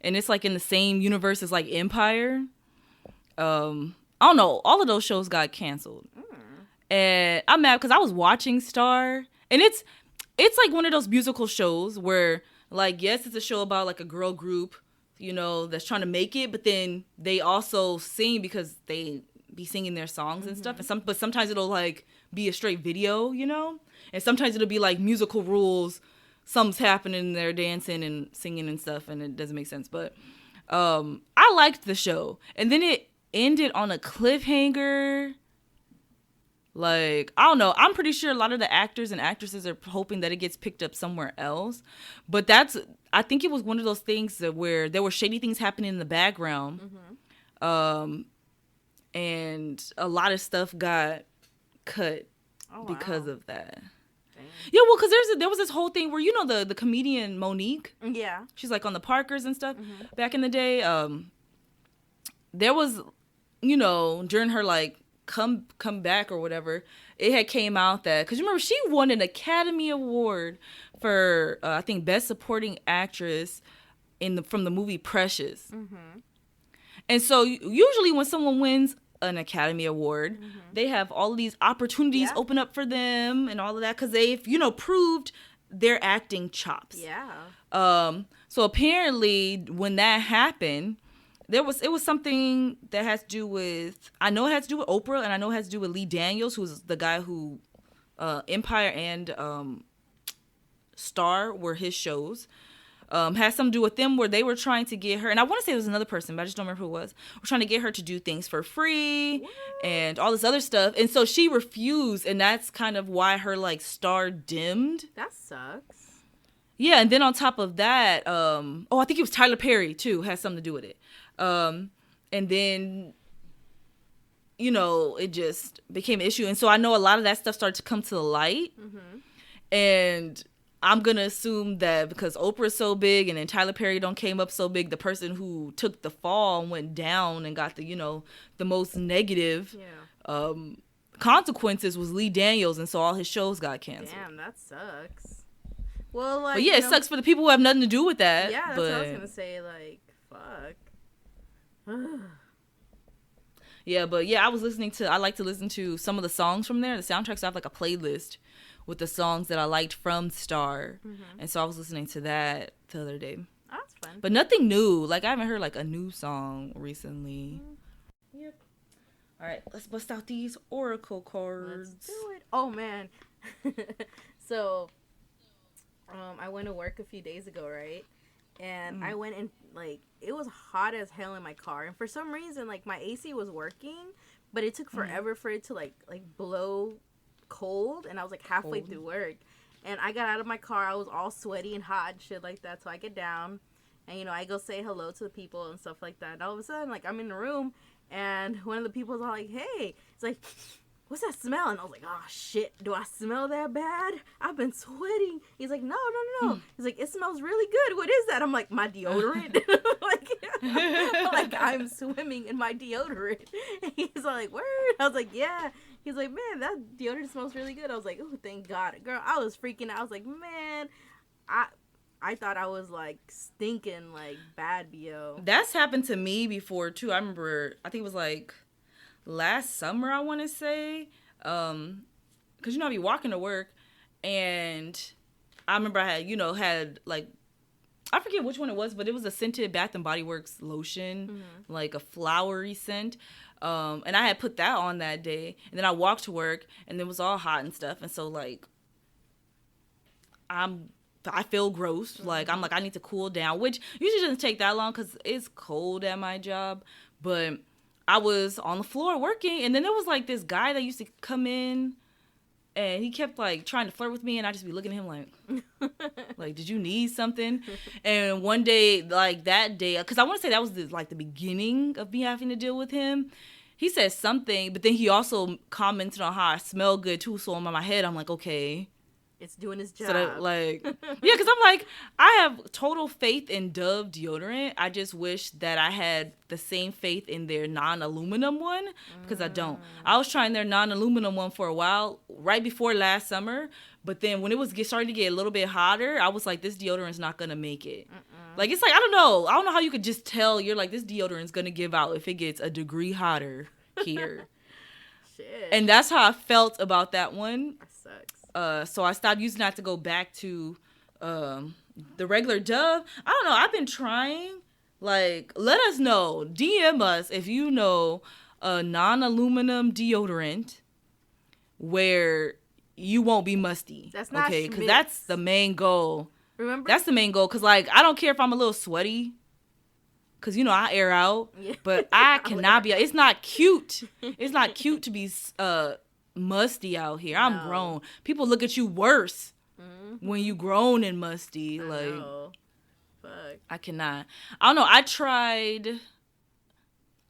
Speaker 3: and it's like in the same universe as like Empire. I don't know, all of those shows got canceled. And I'm mad because I was watching Star, and it's like one of those musical shows where, like, yes, it's a show about like a girl group, you know, that's trying to make it, but then they also sing because they be singing their songs and stuff, and but sometimes it'll like be a straight video, you know, and sometimes it'll be like musical rules, something's happening, they're dancing and singing and stuff, and it doesn't make sense. But I liked the show, and then it ended on a cliffhanger. Like, I don't know, I'm pretty sure a lot of the actors and actresses are hoping that it gets picked up somewhere else, but I think it was one of those things where there were shady things happening in the background. And a lot of stuff got cut because of that. Dang. Yeah, well, because there was this whole thing where, you know, the comedian Monique.
Speaker 2: Yeah.
Speaker 3: She's like on the Parkers and stuff back in the day. There was, you know, during her like come back or whatever, it had came out that, because you remember she won an Academy Award for I think Best Supporting Actress from the movie Precious. And so usually when someone wins an Academy Award, they have all of these opportunities open up for them and all of that, because they've, you know, proved their acting chops.
Speaker 2: Yeah.
Speaker 3: So apparently when that happened, it was something that has to do with, I know it has to do with Oprah, and I know it has to do with Lee Daniels, who's the guy who Empire and Star were his shows. Has something to do with them, where they were trying to get her, and I want to say it was another person, but I just don't remember who it was. We're trying to get her to do things for free and all this other stuff, and so she refused, and that's kind of why her like star dimmed.
Speaker 2: That sucks.
Speaker 3: Yeah, and then on top of that, I think it was Tyler Perry too, has something to do with it. And then, you know, it just became an issue, and so I know a lot of that stuff started to come to the light, and I'm going to assume that because Oprah's so big and then Tyler Perry came up so big, the person who took the fall and went down and got the, you know, the most negative consequences was Lee Daniels, and so all his shows got canceled.
Speaker 2: Damn, that sucks. Well, like,
Speaker 3: but yeah, it sucks for the people who have nothing to do with that.
Speaker 2: Yeah, that's what I was going to say, like, fuck.
Speaker 3: Yeah, but yeah, I like to listen to some of the songs from there, the soundtracks. So I have like a playlist with the songs that I liked from Star. And so I was listening to that the other day.
Speaker 2: Oh, that's fun.
Speaker 3: But nothing new. Like I haven't heard like a new song recently. Yep. All right, let's bust out these Oracle cards.
Speaker 2: Let's do it. Oh man. So, I went to work a few days ago, right? And I went in, like, it was hot as hell in my car, and for some reason, like, my AC was working, but it took forever for it to like blow cold, and I was like halfway through work, and I got out of my car. I was all sweaty and hot and shit like that. So I get down, and you know, I go say hello to the people and stuff like that. And all of a sudden, like, I'm in the room, and one of the people's all like, "Hey," it's like, "What's that smell?" And I was like, "Oh shit, do I smell that bad? I've been sweating." He's like, "No. He's like, "It smells really good. What is that?" I'm like, "My deodorant." like I'm swimming in my deodorant. And he's like, "Word?" I was like, "Yeah." He's like, "Man, that deodorant smells really good." I was like, "Oh, thank God." Girl, I was freaking out. I was like, "Man, I thought I was like stinking like bad BO."
Speaker 3: That's happened to me before too. I remember, I think it was like last summer, I want to say, because you know I be walking to work, and I remember I had like, I forget which one it was, but it was a scented Bath and Body Works lotion, like a flowery scent, and I had put that on that day, and then I walked to work, and it was all hot and stuff, and so like I feel gross, like I'm like I need to cool down, which usually doesn't take that long because it's cold at my job, but I was on the floor working, and then there was like this guy that used to come in, and he kept like trying to flirt with me, and I just be looking at him like, did you need something? And one day, like that day, because I want to say that was the beginning of me having to deal with him. He said something, but then he also commented on how I smell good too. So in my head, I'm like, okay.
Speaker 2: It's doing its job.
Speaker 3: So that, like, yeah, because I'm like, I have total faith in Dove deodorant. I just wish that I had the same faith in their non-aluminum one, because I don't. I was trying their non-aluminum one for a while, right before last summer, but then when it was starting to get a little bit hotter, I was like, this deodorant's not gonna make it. Like, it's like, I don't know how you could just tell you're like, this deodorant's gonna give out if it gets a degree hotter here.
Speaker 2: Shit.
Speaker 3: And that's how I felt about that one.
Speaker 2: That sucks.
Speaker 3: So I stopped using that to go back to the regular Dove. I don't know. I've been trying. Like, let us know. DM us if you know a non-aluminum deodorant where you won't be musty.
Speaker 2: That's not
Speaker 3: okay, because
Speaker 2: Schmidt's.
Speaker 3: that's the main goal.
Speaker 2: Remember?
Speaker 3: That's the main goal. Because, like, I don't care if I'm a little sweaty. Because, you know, I air out.
Speaker 2: Yeah.
Speaker 3: But I cannot be. It's not cute. It's not cute to be musty out here. I'm
Speaker 2: No.
Speaker 3: grown. People look at you worse when you grown and musty.
Speaker 2: I
Speaker 3: Like,
Speaker 2: know. Fuck.
Speaker 3: I cannot. I don't know.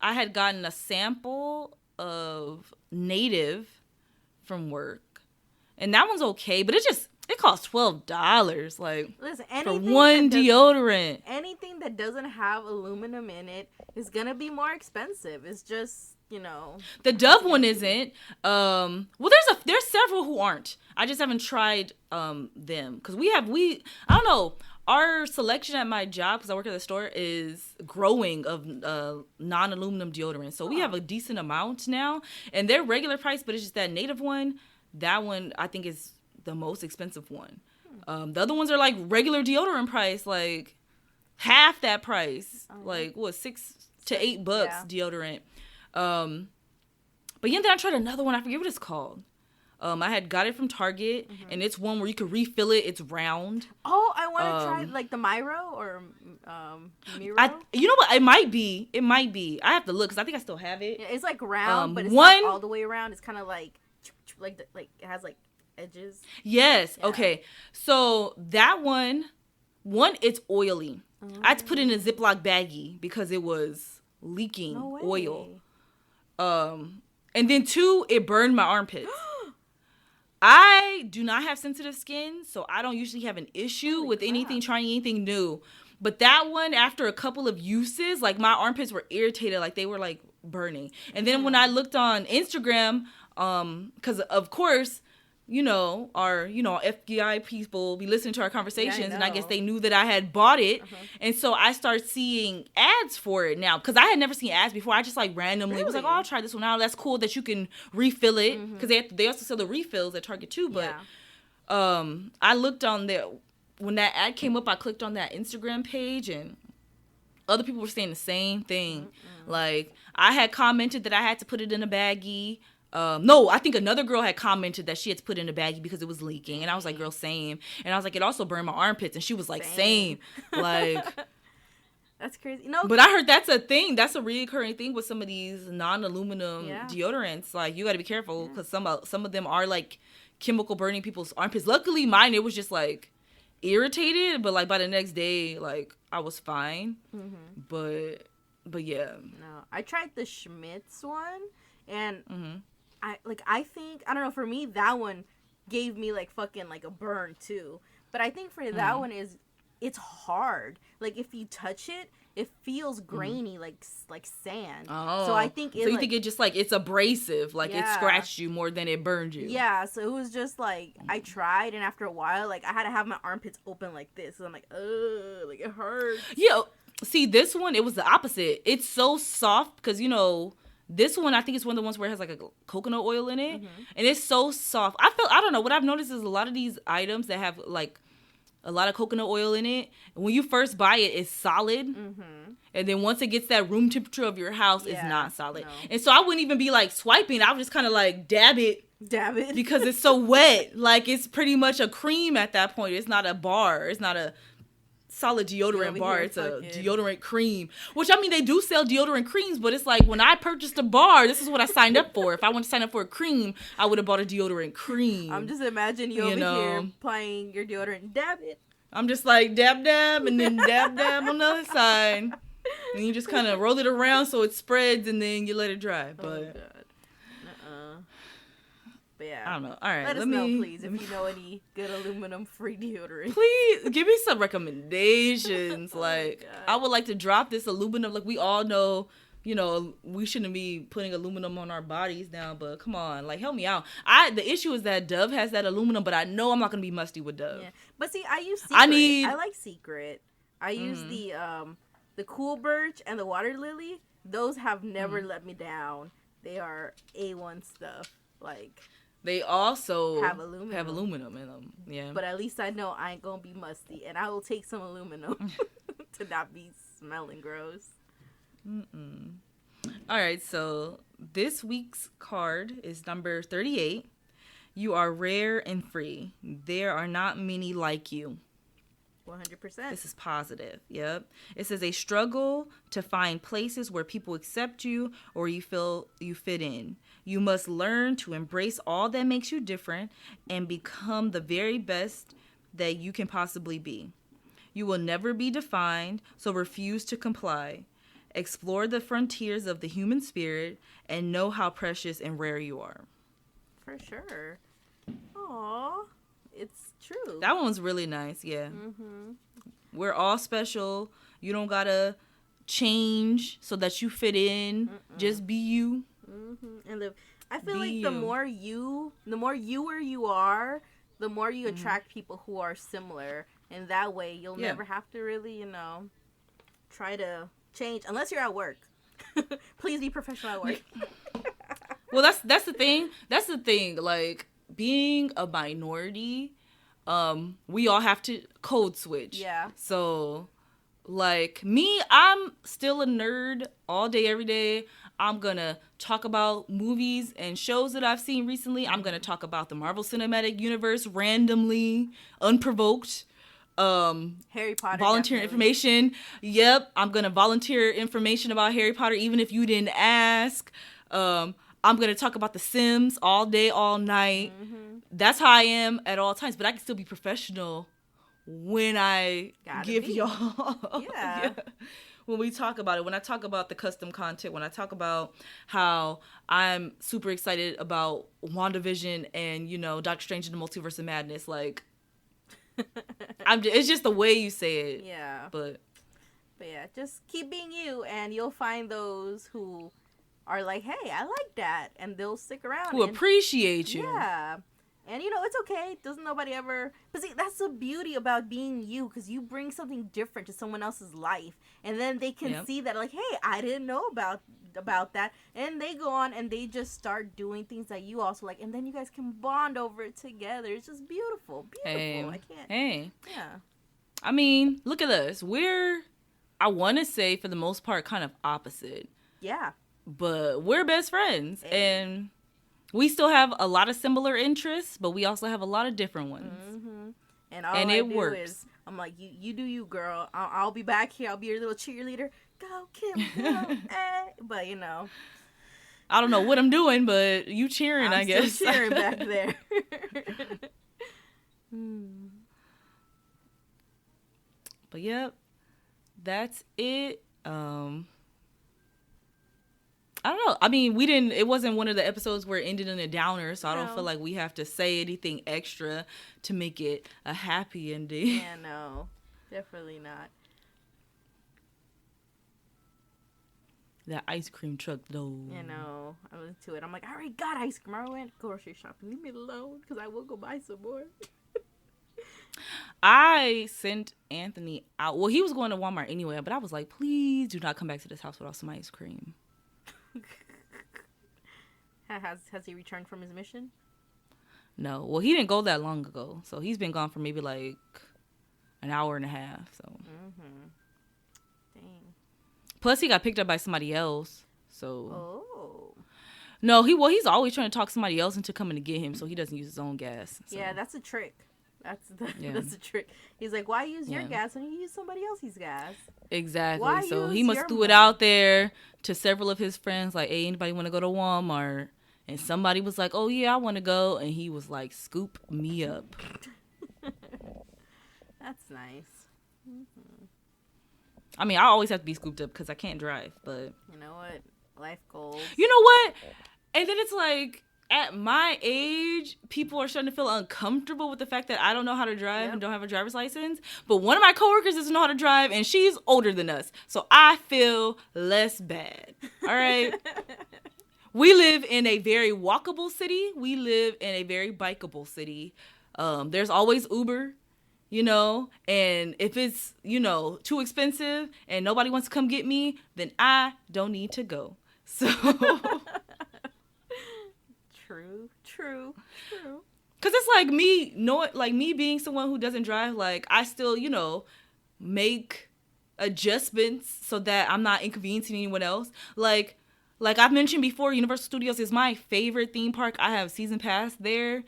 Speaker 3: I had gotten a sample of Native from work, and that one's okay, but it costs $12, like,
Speaker 2: Listen,
Speaker 3: for
Speaker 2: anything
Speaker 3: one
Speaker 2: that
Speaker 3: deodorant.
Speaker 2: anything that doesn't have aluminum in it is gonna be more expensive. It's just, you know.
Speaker 3: The Dove one isn't. Well, there's several who aren't. I just haven't tried them, because I don't know. Our selection at my job, because I work at the store, is growing of non-aluminum deodorant. So we have a decent amount now, and they're regular price, but it's just that Native one. That one I think is the most expensive one. The other ones are like regular deodorant price, like half that price, like what, $6 to $8
Speaker 2: Yeah.
Speaker 3: deodorant. But yeah, then I tried another one. I forget what it's called. I had got it from Target, and it's one where you could refill it. It's round.
Speaker 2: Oh, I want to try like the Miro or Miro.
Speaker 3: You know what? It might be. I have to look because I think I still have it.
Speaker 2: Yeah, it's like round, but it's
Speaker 3: one-
Speaker 2: not all the way around. It's kind of like it has like edges.
Speaker 3: Yes.
Speaker 2: Yeah.
Speaker 3: Okay. So that one, it's oily. I had to put it in a Ziploc baggie because it was leaking
Speaker 2: No way.
Speaker 3: oil. And then 2, it burned my armpits. I do not have sensitive skin, so I don't usually have an issue with trying anything new. But that one, after a couple of uses, like my armpits were irritated, like they were like burning. And then when I looked on Instagram, because of course our FBI people be listening to our conversations, and I guess
Speaker 2: know.
Speaker 3: they knew that I had bought it,
Speaker 2: Uh-huh.
Speaker 3: and so I start seeing ads for it now because I had never seen ads before. I just like randomly was like, oh,
Speaker 2: Really?
Speaker 3: I'll try this one out. That's cool that you can refill it because they also sell the refills at Target too. But
Speaker 2: Yeah.
Speaker 3: I looked on there when that ad came up. I clicked on that Instagram page and other people were saying the same thing. Like I had commented that I had to put it in a baggie. No, I think another girl had commented that she had to put it in a baggie because it was leaking. And I was like, girl, same. And I was like, it also burned my armpits. And she was like, same. Like,
Speaker 2: That's crazy. No,
Speaker 3: but I heard that's a thing. That's a recurring thing with some of these non-aluminum
Speaker 2: Yeah.
Speaker 3: deodorants. Like, you got to be careful because some of them are like chemical burning people's armpits. Luckily, mine, it was just like irritated. But like by the next day, like I was fine. But yeah.
Speaker 2: no. I tried the Schmitz one, and
Speaker 3: Mm-hmm.
Speaker 2: I think I don't know. For me, that one gave me like fucking like a burn too. But I think for that one it's hard. Like if you touch it, it feels grainy like sand.
Speaker 3: Oh,
Speaker 2: So I think
Speaker 3: so you think it just like it's abrasive, like it
Speaker 2: Yeah.
Speaker 3: scratched you more than it burned you.
Speaker 2: Yeah, so it was just like I tried, and after a while, like I had to have my armpits open like this. So I'm like, ugh, like it hurts.
Speaker 3: Yeah. See, this one it was the opposite. It's so soft because this one I think it's one of the ones where it has like a coconut oil in it, and it's so soft. I don't know what I've noticed is a lot of these items that have like a lot of coconut oil in it. When you first buy it, it's solid. And then once it gets that room temperature of your house, it's
Speaker 2: Yeah,
Speaker 3: not solid.
Speaker 2: no.
Speaker 3: And so I wouldn't even be like swiping. I would just kind of like dab it
Speaker 2: Dab it.
Speaker 3: because it's so wet. Like it's pretty much a cream at that point. It's not a bar. It's not a solid deodorant
Speaker 2: we
Speaker 3: bar.
Speaker 2: here
Speaker 3: It's a
Speaker 2: fucking-
Speaker 3: deodorant cream. Which I mean, they do sell deodorant creams, but it's like when I purchased a bar, this is what I signed up for. If I want to sign up for a cream, I would have bought a deodorant cream.
Speaker 2: I'm just imagining you
Speaker 3: You
Speaker 2: over here
Speaker 3: know.
Speaker 2: applying your deodorant. Dab it.
Speaker 3: I'm just like dab dab and then dab dab on the other side. And you just kind of roll it around so it spreads and then you let it dry.
Speaker 2: Oh
Speaker 3: But
Speaker 2: god. But yeah.
Speaker 3: I don't know. All right,
Speaker 2: Let us know, please, if you know any good aluminum-free deodorant.
Speaker 3: Please give me some recommendations.
Speaker 2: Oh,
Speaker 3: Like
Speaker 2: God.
Speaker 3: I would like to drop this aluminum. Like we all know, we shouldn't be putting aluminum on our bodies now. But come on, like help me out. The issue is that Dove has that aluminum, but I know I'm not gonna be musty with Dove.
Speaker 2: Yeah. But see, I use Secret. I like Secret. I use the Cool Birch and the Water Lily. Those have never let me down. They are A1 stuff. Like,
Speaker 3: They also
Speaker 2: Have aluminum.
Speaker 3: aluminum in them. Yeah.
Speaker 2: but at least I know I ain't gonna be musty, and I will take some aluminum to not be smelling gross.
Speaker 3: All right, so this week's card is number 38. You are rare and free. There are not many like you.
Speaker 2: 100%.
Speaker 3: This is positive. Yep. It says a struggle to find places where people accept you or you feel you fit in. You must learn to embrace all that makes you different and become the very best that you can possibly be. You will never be defined, so refuse to comply. Explore the frontiers of the human spirit and know how precious and rare you are.
Speaker 2: For sure. Aw, it's true.
Speaker 3: That one's really nice, yeah. We're all special. You don't gotta change so that you fit in. Just be you.
Speaker 2: And I feel
Speaker 3: Be
Speaker 2: like
Speaker 3: you.
Speaker 2: the more youer you are, the more you attract people who are similar, and that way you'll
Speaker 3: Yeah.
Speaker 2: never have to really, try to change unless you're at work. Please be professional at work.
Speaker 3: Well, that's the thing. That's the thing. Like being a minority, we all have to code switch.
Speaker 2: Yeah.
Speaker 3: So, like me, I'm still a nerd all day, every day. I'm gonna talk about movies and shows that I've seen recently. I'm gonna talk about the Marvel Cinematic Universe randomly, unprovoked.
Speaker 2: Harry Potter.
Speaker 3: Volunteering
Speaker 2: definitely.
Speaker 3: information. Yep, I'm gonna volunteer information about Harry Potter even if you didn't ask. I'm gonna talk about The Sims all day, all night. That's how I am at all times. But I can still be professional when I
Speaker 2: Gotta
Speaker 3: give
Speaker 2: be.
Speaker 3: y'all.
Speaker 2: Yeah.
Speaker 3: When we talk about it, when I talk about the custom content, when I talk about how I'm super excited about WandaVision and Doctor Strange in the Multiverse of Madness, like it's just the way you say it.
Speaker 2: Yeah.
Speaker 3: But
Speaker 2: yeah, just keep being you, and you'll find those who are like, hey, I like that, and they'll stick around.
Speaker 3: who
Speaker 2: and-
Speaker 3: appreciate you.
Speaker 2: Yeah. And, you know, it's okay. Doesn't nobody ever... But see, that's the beauty about being you, because you bring something different to someone else's life. And then they can see that, like, hey, I didn't know about that. And they go on and they just start doing things that you also like. And then you guys can bond over it together. It's just beautiful. Beautiful. I can't...
Speaker 3: Hey.
Speaker 2: Yeah.
Speaker 3: I mean, look at us. We're, I want to say, for the most part, kind of opposite.
Speaker 2: Yeah.
Speaker 3: But we're best friends.
Speaker 2: Hey.
Speaker 3: And... we still have a lot of similar interests, but we also have a lot of different ones.
Speaker 2: Mm-hmm. And all I
Speaker 3: it
Speaker 2: do
Speaker 3: works.
Speaker 2: is, I'm like, you do you, girl. I'll be back here. I'll be your little cheerleader. Go, Kim, go. But, you know.
Speaker 3: I don't know what I'm doing, but you cheering, I guess.
Speaker 2: Still cheering back there.
Speaker 3: But, yep. That's it. I don't know. I mean, it wasn't one of the episodes where it ended in a downer, so I don't feel like we have to say anything extra to make it a happy ending.
Speaker 2: Yeah, no. Definitely not.
Speaker 3: That ice cream truck, though.
Speaker 2: You know, I was into it. I'm like, I already got ice cream. I went grocery shopping. Leave me alone, because I will go buy some more.
Speaker 3: I sent Anthony out. Well, he was going to Walmart anyway, but I was like, please do not come back to this house without some ice cream.
Speaker 2: Has he returned from his mission?
Speaker 3: No. Well, he didn't go that long ago. So he's been gone for maybe like an hour and a half. So.
Speaker 2: Mm-hmm. Dang.
Speaker 3: Plus, he got picked up by somebody else. So.
Speaker 2: Oh.
Speaker 3: No, he's always trying to talk somebody else into coming to get him, so he doesn't use his own gas. So.
Speaker 2: Yeah, that's a trick. That's a trick. He's like, why use your gas when you use somebody else's gas?
Speaker 3: Exactly.
Speaker 2: Why
Speaker 3: so
Speaker 2: use
Speaker 3: he must
Speaker 2: your
Speaker 3: threw it
Speaker 2: money?
Speaker 3: out there to several of his friends, like, hey, anybody want to go to Walmart? And somebody was like, oh, yeah, I want to go. And he was like, scoop me up.
Speaker 2: That's nice. Mm-hmm.
Speaker 3: I mean, I always have to be scooped up because I can't drive, but...
Speaker 2: you know what? Life goals.
Speaker 3: You know what? And then it's like, at my age, people are starting to feel uncomfortable with the fact that I don't know how to drive and don't have a driver's license. But one of my coworkers doesn't know how to drive, and she's older than us. So I feel less bad. All right? We live in a very walkable city. We live in a very bikeable city. There's always Uber, you know, and if it's, you know, too expensive and nobody wants to come get me, then I don't need to go. So
Speaker 2: True.
Speaker 3: Cause it's like me being someone who doesn't drive, like I still, you know, make adjustments so that I'm not inconveniencing anyone else. Like I've mentioned before, Universal Studios is my favorite theme park. I have season pass there.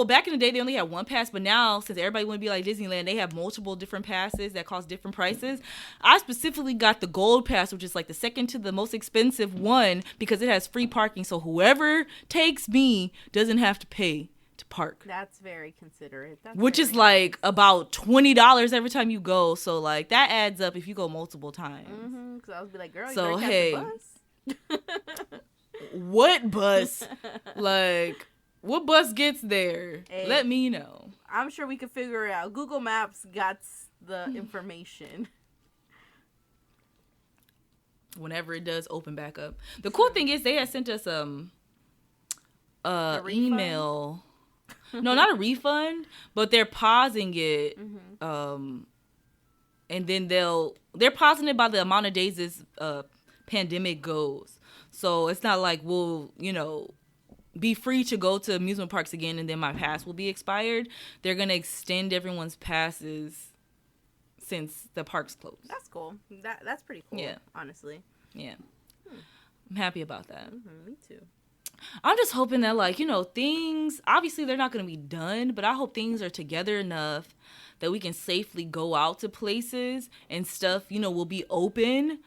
Speaker 3: Back in the day, they only had one pass, but now, since everybody want to be like Disneyland, they have multiple different passes that cost different prices. I specifically got the gold pass, which is like the second to the most expensive one, because it has free parking. So whoever takes me doesn't have to pay to park.
Speaker 2: That's very considerate.
Speaker 3: Which is like about $20 every time you go. So like that adds up if you go multiple times.
Speaker 2: Mm-hmm. Because I was be like, girl,
Speaker 3: So,
Speaker 2: you better
Speaker 3: hey.
Speaker 2: catch the bus.
Speaker 3: What bus? Like... what bus gets there?
Speaker 2: Hey,
Speaker 3: let me know.
Speaker 2: I'm sure we could figure it out. Google Maps got the information.
Speaker 3: Whenever it does open back up. The cool thing is they had sent us email. No, not a refund, but they're pausing it. Mm-hmm. And then they're pausing it by the amount of days this pandemic goes. So it's not like we'll, you know, be free to go to amusement parks again and then my pass will be expired. They're going to extend everyone's passes since the park's closed.
Speaker 2: That's cool. That's pretty cool, honestly.
Speaker 3: Yeah. I'm happy about that.
Speaker 2: Mm-hmm, me too.
Speaker 3: I'm just hoping that, like, you know, things, obviously they're not going to be done, but I hope things are together enough that we can safely go out to places and stuff, you know, will be open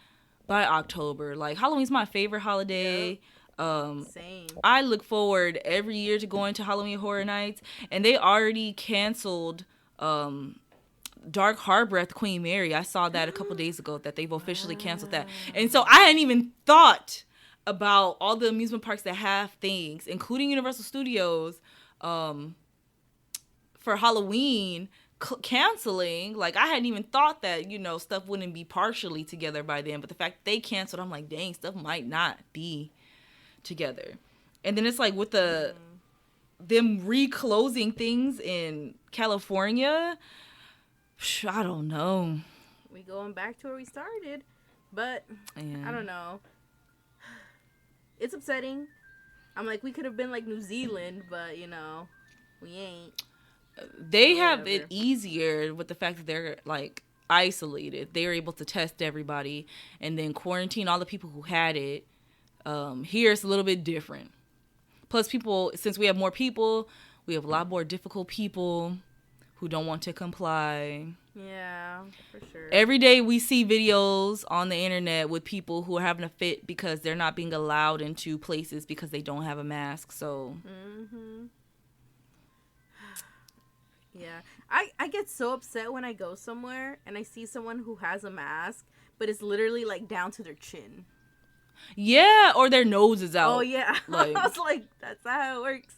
Speaker 3: by October. Like, Halloween's my favorite holiday.
Speaker 2: Yep. Same.
Speaker 3: I look forward every year to going to Halloween Horror Nights, and they already canceled Dark Harbor at the Queen Mary. I saw that a couple days ago that they've officially canceled that. And so I hadn't even thought about all the amusement parks that have things, including Universal Studios, for Halloween canceling. Like, I hadn't even thought that, you know, stuff wouldn't be partially together by then. But the fact they canceled, I'm like, dang, stuff might not be together. And then it's like with the them reclosing things in California, I don't know.
Speaker 2: We going back to where we started, but
Speaker 3: Yeah.
Speaker 2: I don't know. It's upsetting. I'm like, we could have been like New Zealand, but we ain't.
Speaker 3: They have
Speaker 2: Whatever.
Speaker 3: it easier with the fact that they're like isolated. They're able to test everybody and then quarantine all the people who had it. Here it's a little bit different. Plus, people, since we have more people, we have a lot more difficult people who don't want to comply.
Speaker 2: Yeah, for sure.
Speaker 3: Every day we see videos on the internet with people who are having a fit because they're not being allowed into places because they don't have a mask. So
Speaker 2: Yeah. I get so upset when I go somewhere and I see someone who has a mask, but it's literally like down to their chin.
Speaker 3: yeah, or their nose is out.
Speaker 2: Oh, yeah.
Speaker 3: Like-
Speaker 2: I was like, that's not how it works.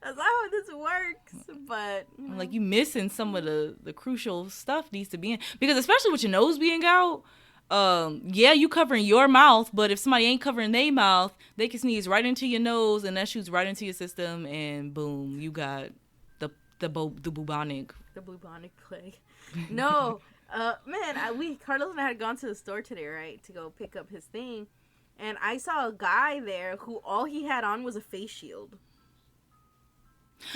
Speaker 2: That's not how this works. But,
Speaker 3: I'm like, you missing some of the crucial stuff needs to be in. Because especially with your nose being out, yeah, you covering your mouth, but if somebody ain't covering their mouth, they can sneeze right into your nose and that shoots right into your system and boom, you got the bubonic.
Speaker 2: The bubonic plague. No. Man, Carlos and I had gone to the store today, right, to go pick up his thing. And I saw a guy there who all he had on was a face shield.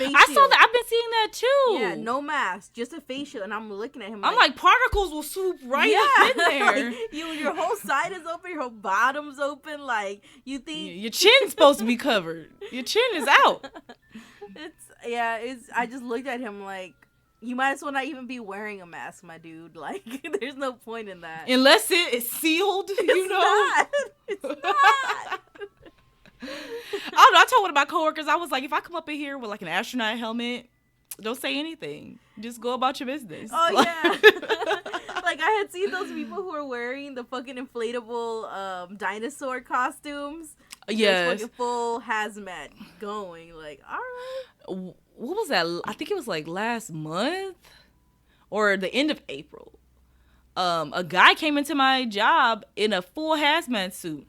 Speaker 3: I saw that. I've been seeing that too.
Speaker 2: Yeah, no mask, just a face shield. And I'm looking at him
Speaker 3: I'm like, particles will swoop right up in there.
Speaker 2: Like, your whole side is open, your whole bottom's open. Like, you think...
Speaker 3: Your chin's supposed to be covered. Your chin is out.
Speaker 2: I just looked at him like, you might as well not even be wearing a mask, my dude. Like, there's no point in that.
Speaker 3: Unless it is sealed, you know.
Speaker 2: It's not.
Speaker 3: I don't know. I told one of my coworkers, I was like, if I come up in here with like an astronaut helmet, don't say anything. Just go about your business.
Speaker 2: Oh, yeah. Like, I had seen those people who were wearing the fucking inflatable dinosaur costumes.
Speaker 3: Yes.
Speaker 2: Fucking full hazmat going. Like, all right.
Speaker 3: What was that? I think it was like last month or the end of April. A guy came into my job in a full hazmat suit.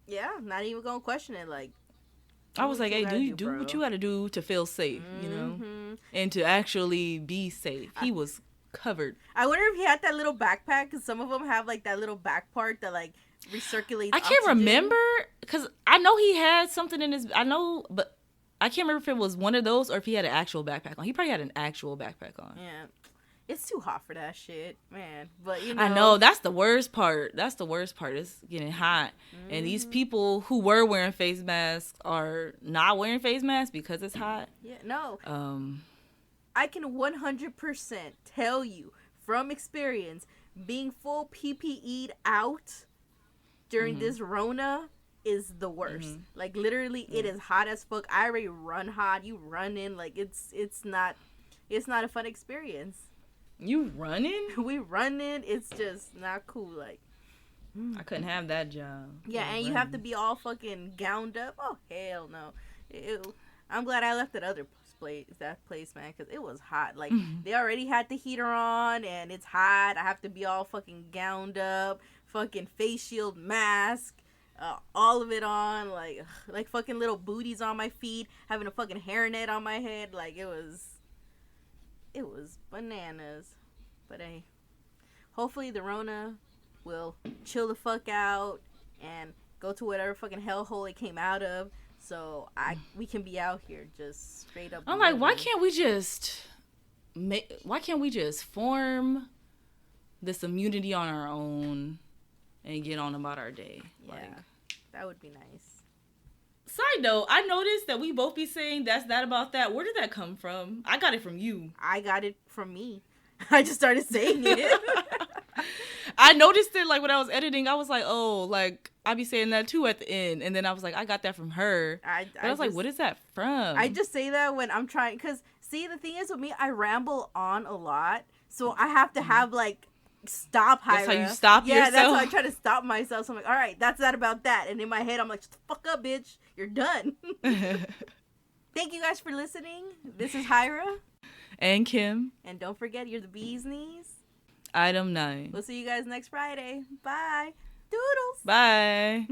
Speaker 2: Yeah, not even gonna question it. Like,
Speaker 3: I was like, hey,
Speaker 2: gotta
Speaker 3: do
Speaker 2: bro.
Speaker 3: what you gotta do to feel safe, you know, and to actually be safe. He was covered.
Speaker 2: I wonder if he had that little backpack, because some of them have like that little back part that like recirculates.
Speaker 3: I can't
Speaker 2: oxygen.
Speaker 3: remember because I know he had something in his. I know, but I can't remember if it was one of those or if he had an actual backpack on. He probably had an actual backpack on.
Speaker 2: Yeah, it's too hot for that shit, man. But
Speaker 3: I know that's the worst part. That's the worst part. It's getting hot, and these people who were wearing face masks are not wearing face masks because it's hot.
Speaker 2: Yeah, no. I can 100% tell you from experience, being full PPE'd out during this Rona is the worst. Like, literally, it is hot as fuck. I already run hot. You run in. Like, it's not a fun experience.
Speaker 3: You running?
Speaker 2: We running. It's just not cool. Like,
Speaker 3: I couldn't have that job.
Speaker 2: yeah, and you have to be all fucking gowned up. Oh, hell no. Ew. I'm glad I left that place, man, because it was hot. Like, they already had the heater on, and it's hot. I have to be all fucking gowned up, fucking face shield, mask, all of it on, like fucking little booties on my feet, having a fucking hairnet on my head. Like, it was bananas. But hey, hopefully the Rona will chill the fuck out and go to whatever fucking hellhole it came out of, so we can be out here just straight up.
Speaker 3: I'm like, why can't we just form this immunity on our own and get on about our day?
Speaker 2: Yeah,
Speaker 3: Like,
Speaker 2: that would be nice.
Speaker 3: side note, I noticed that we both be saying that's that about that. Where did that come from? I got it from you.
Speaker 2: I got it from me. I just started saying it.
Speaker 3: I noticed it like when I was editing. I was like, oh, like I be saying that too at the end, and then I was like, I got that from her. I was like, what is that from?
Speaker 2: I just say that when I'm trying, because see, the thing is with me, I ramble on a lot, so I have to have like stop.
Speaker 3: That's
Speaker 2: Hyra.
Speaker 3: how you stop
Speaker 2: yeah,
Speaker 3: yourself?
Speaker 2: that's how I try to stop myself. So I'm like, all right, that's that about that, and in my head I'm like, shut the fuck up, bitch, you're done. Thank you guys for listening. This is Hyra.
Speaker 3: And Kim.
Speaker 2: And don't forget, you're the bee's knees.
Speaker 3: Item 9.
Speaker 2: We'll see you guys next Friday. Bye. Doodles.
Speaker 3: Bye.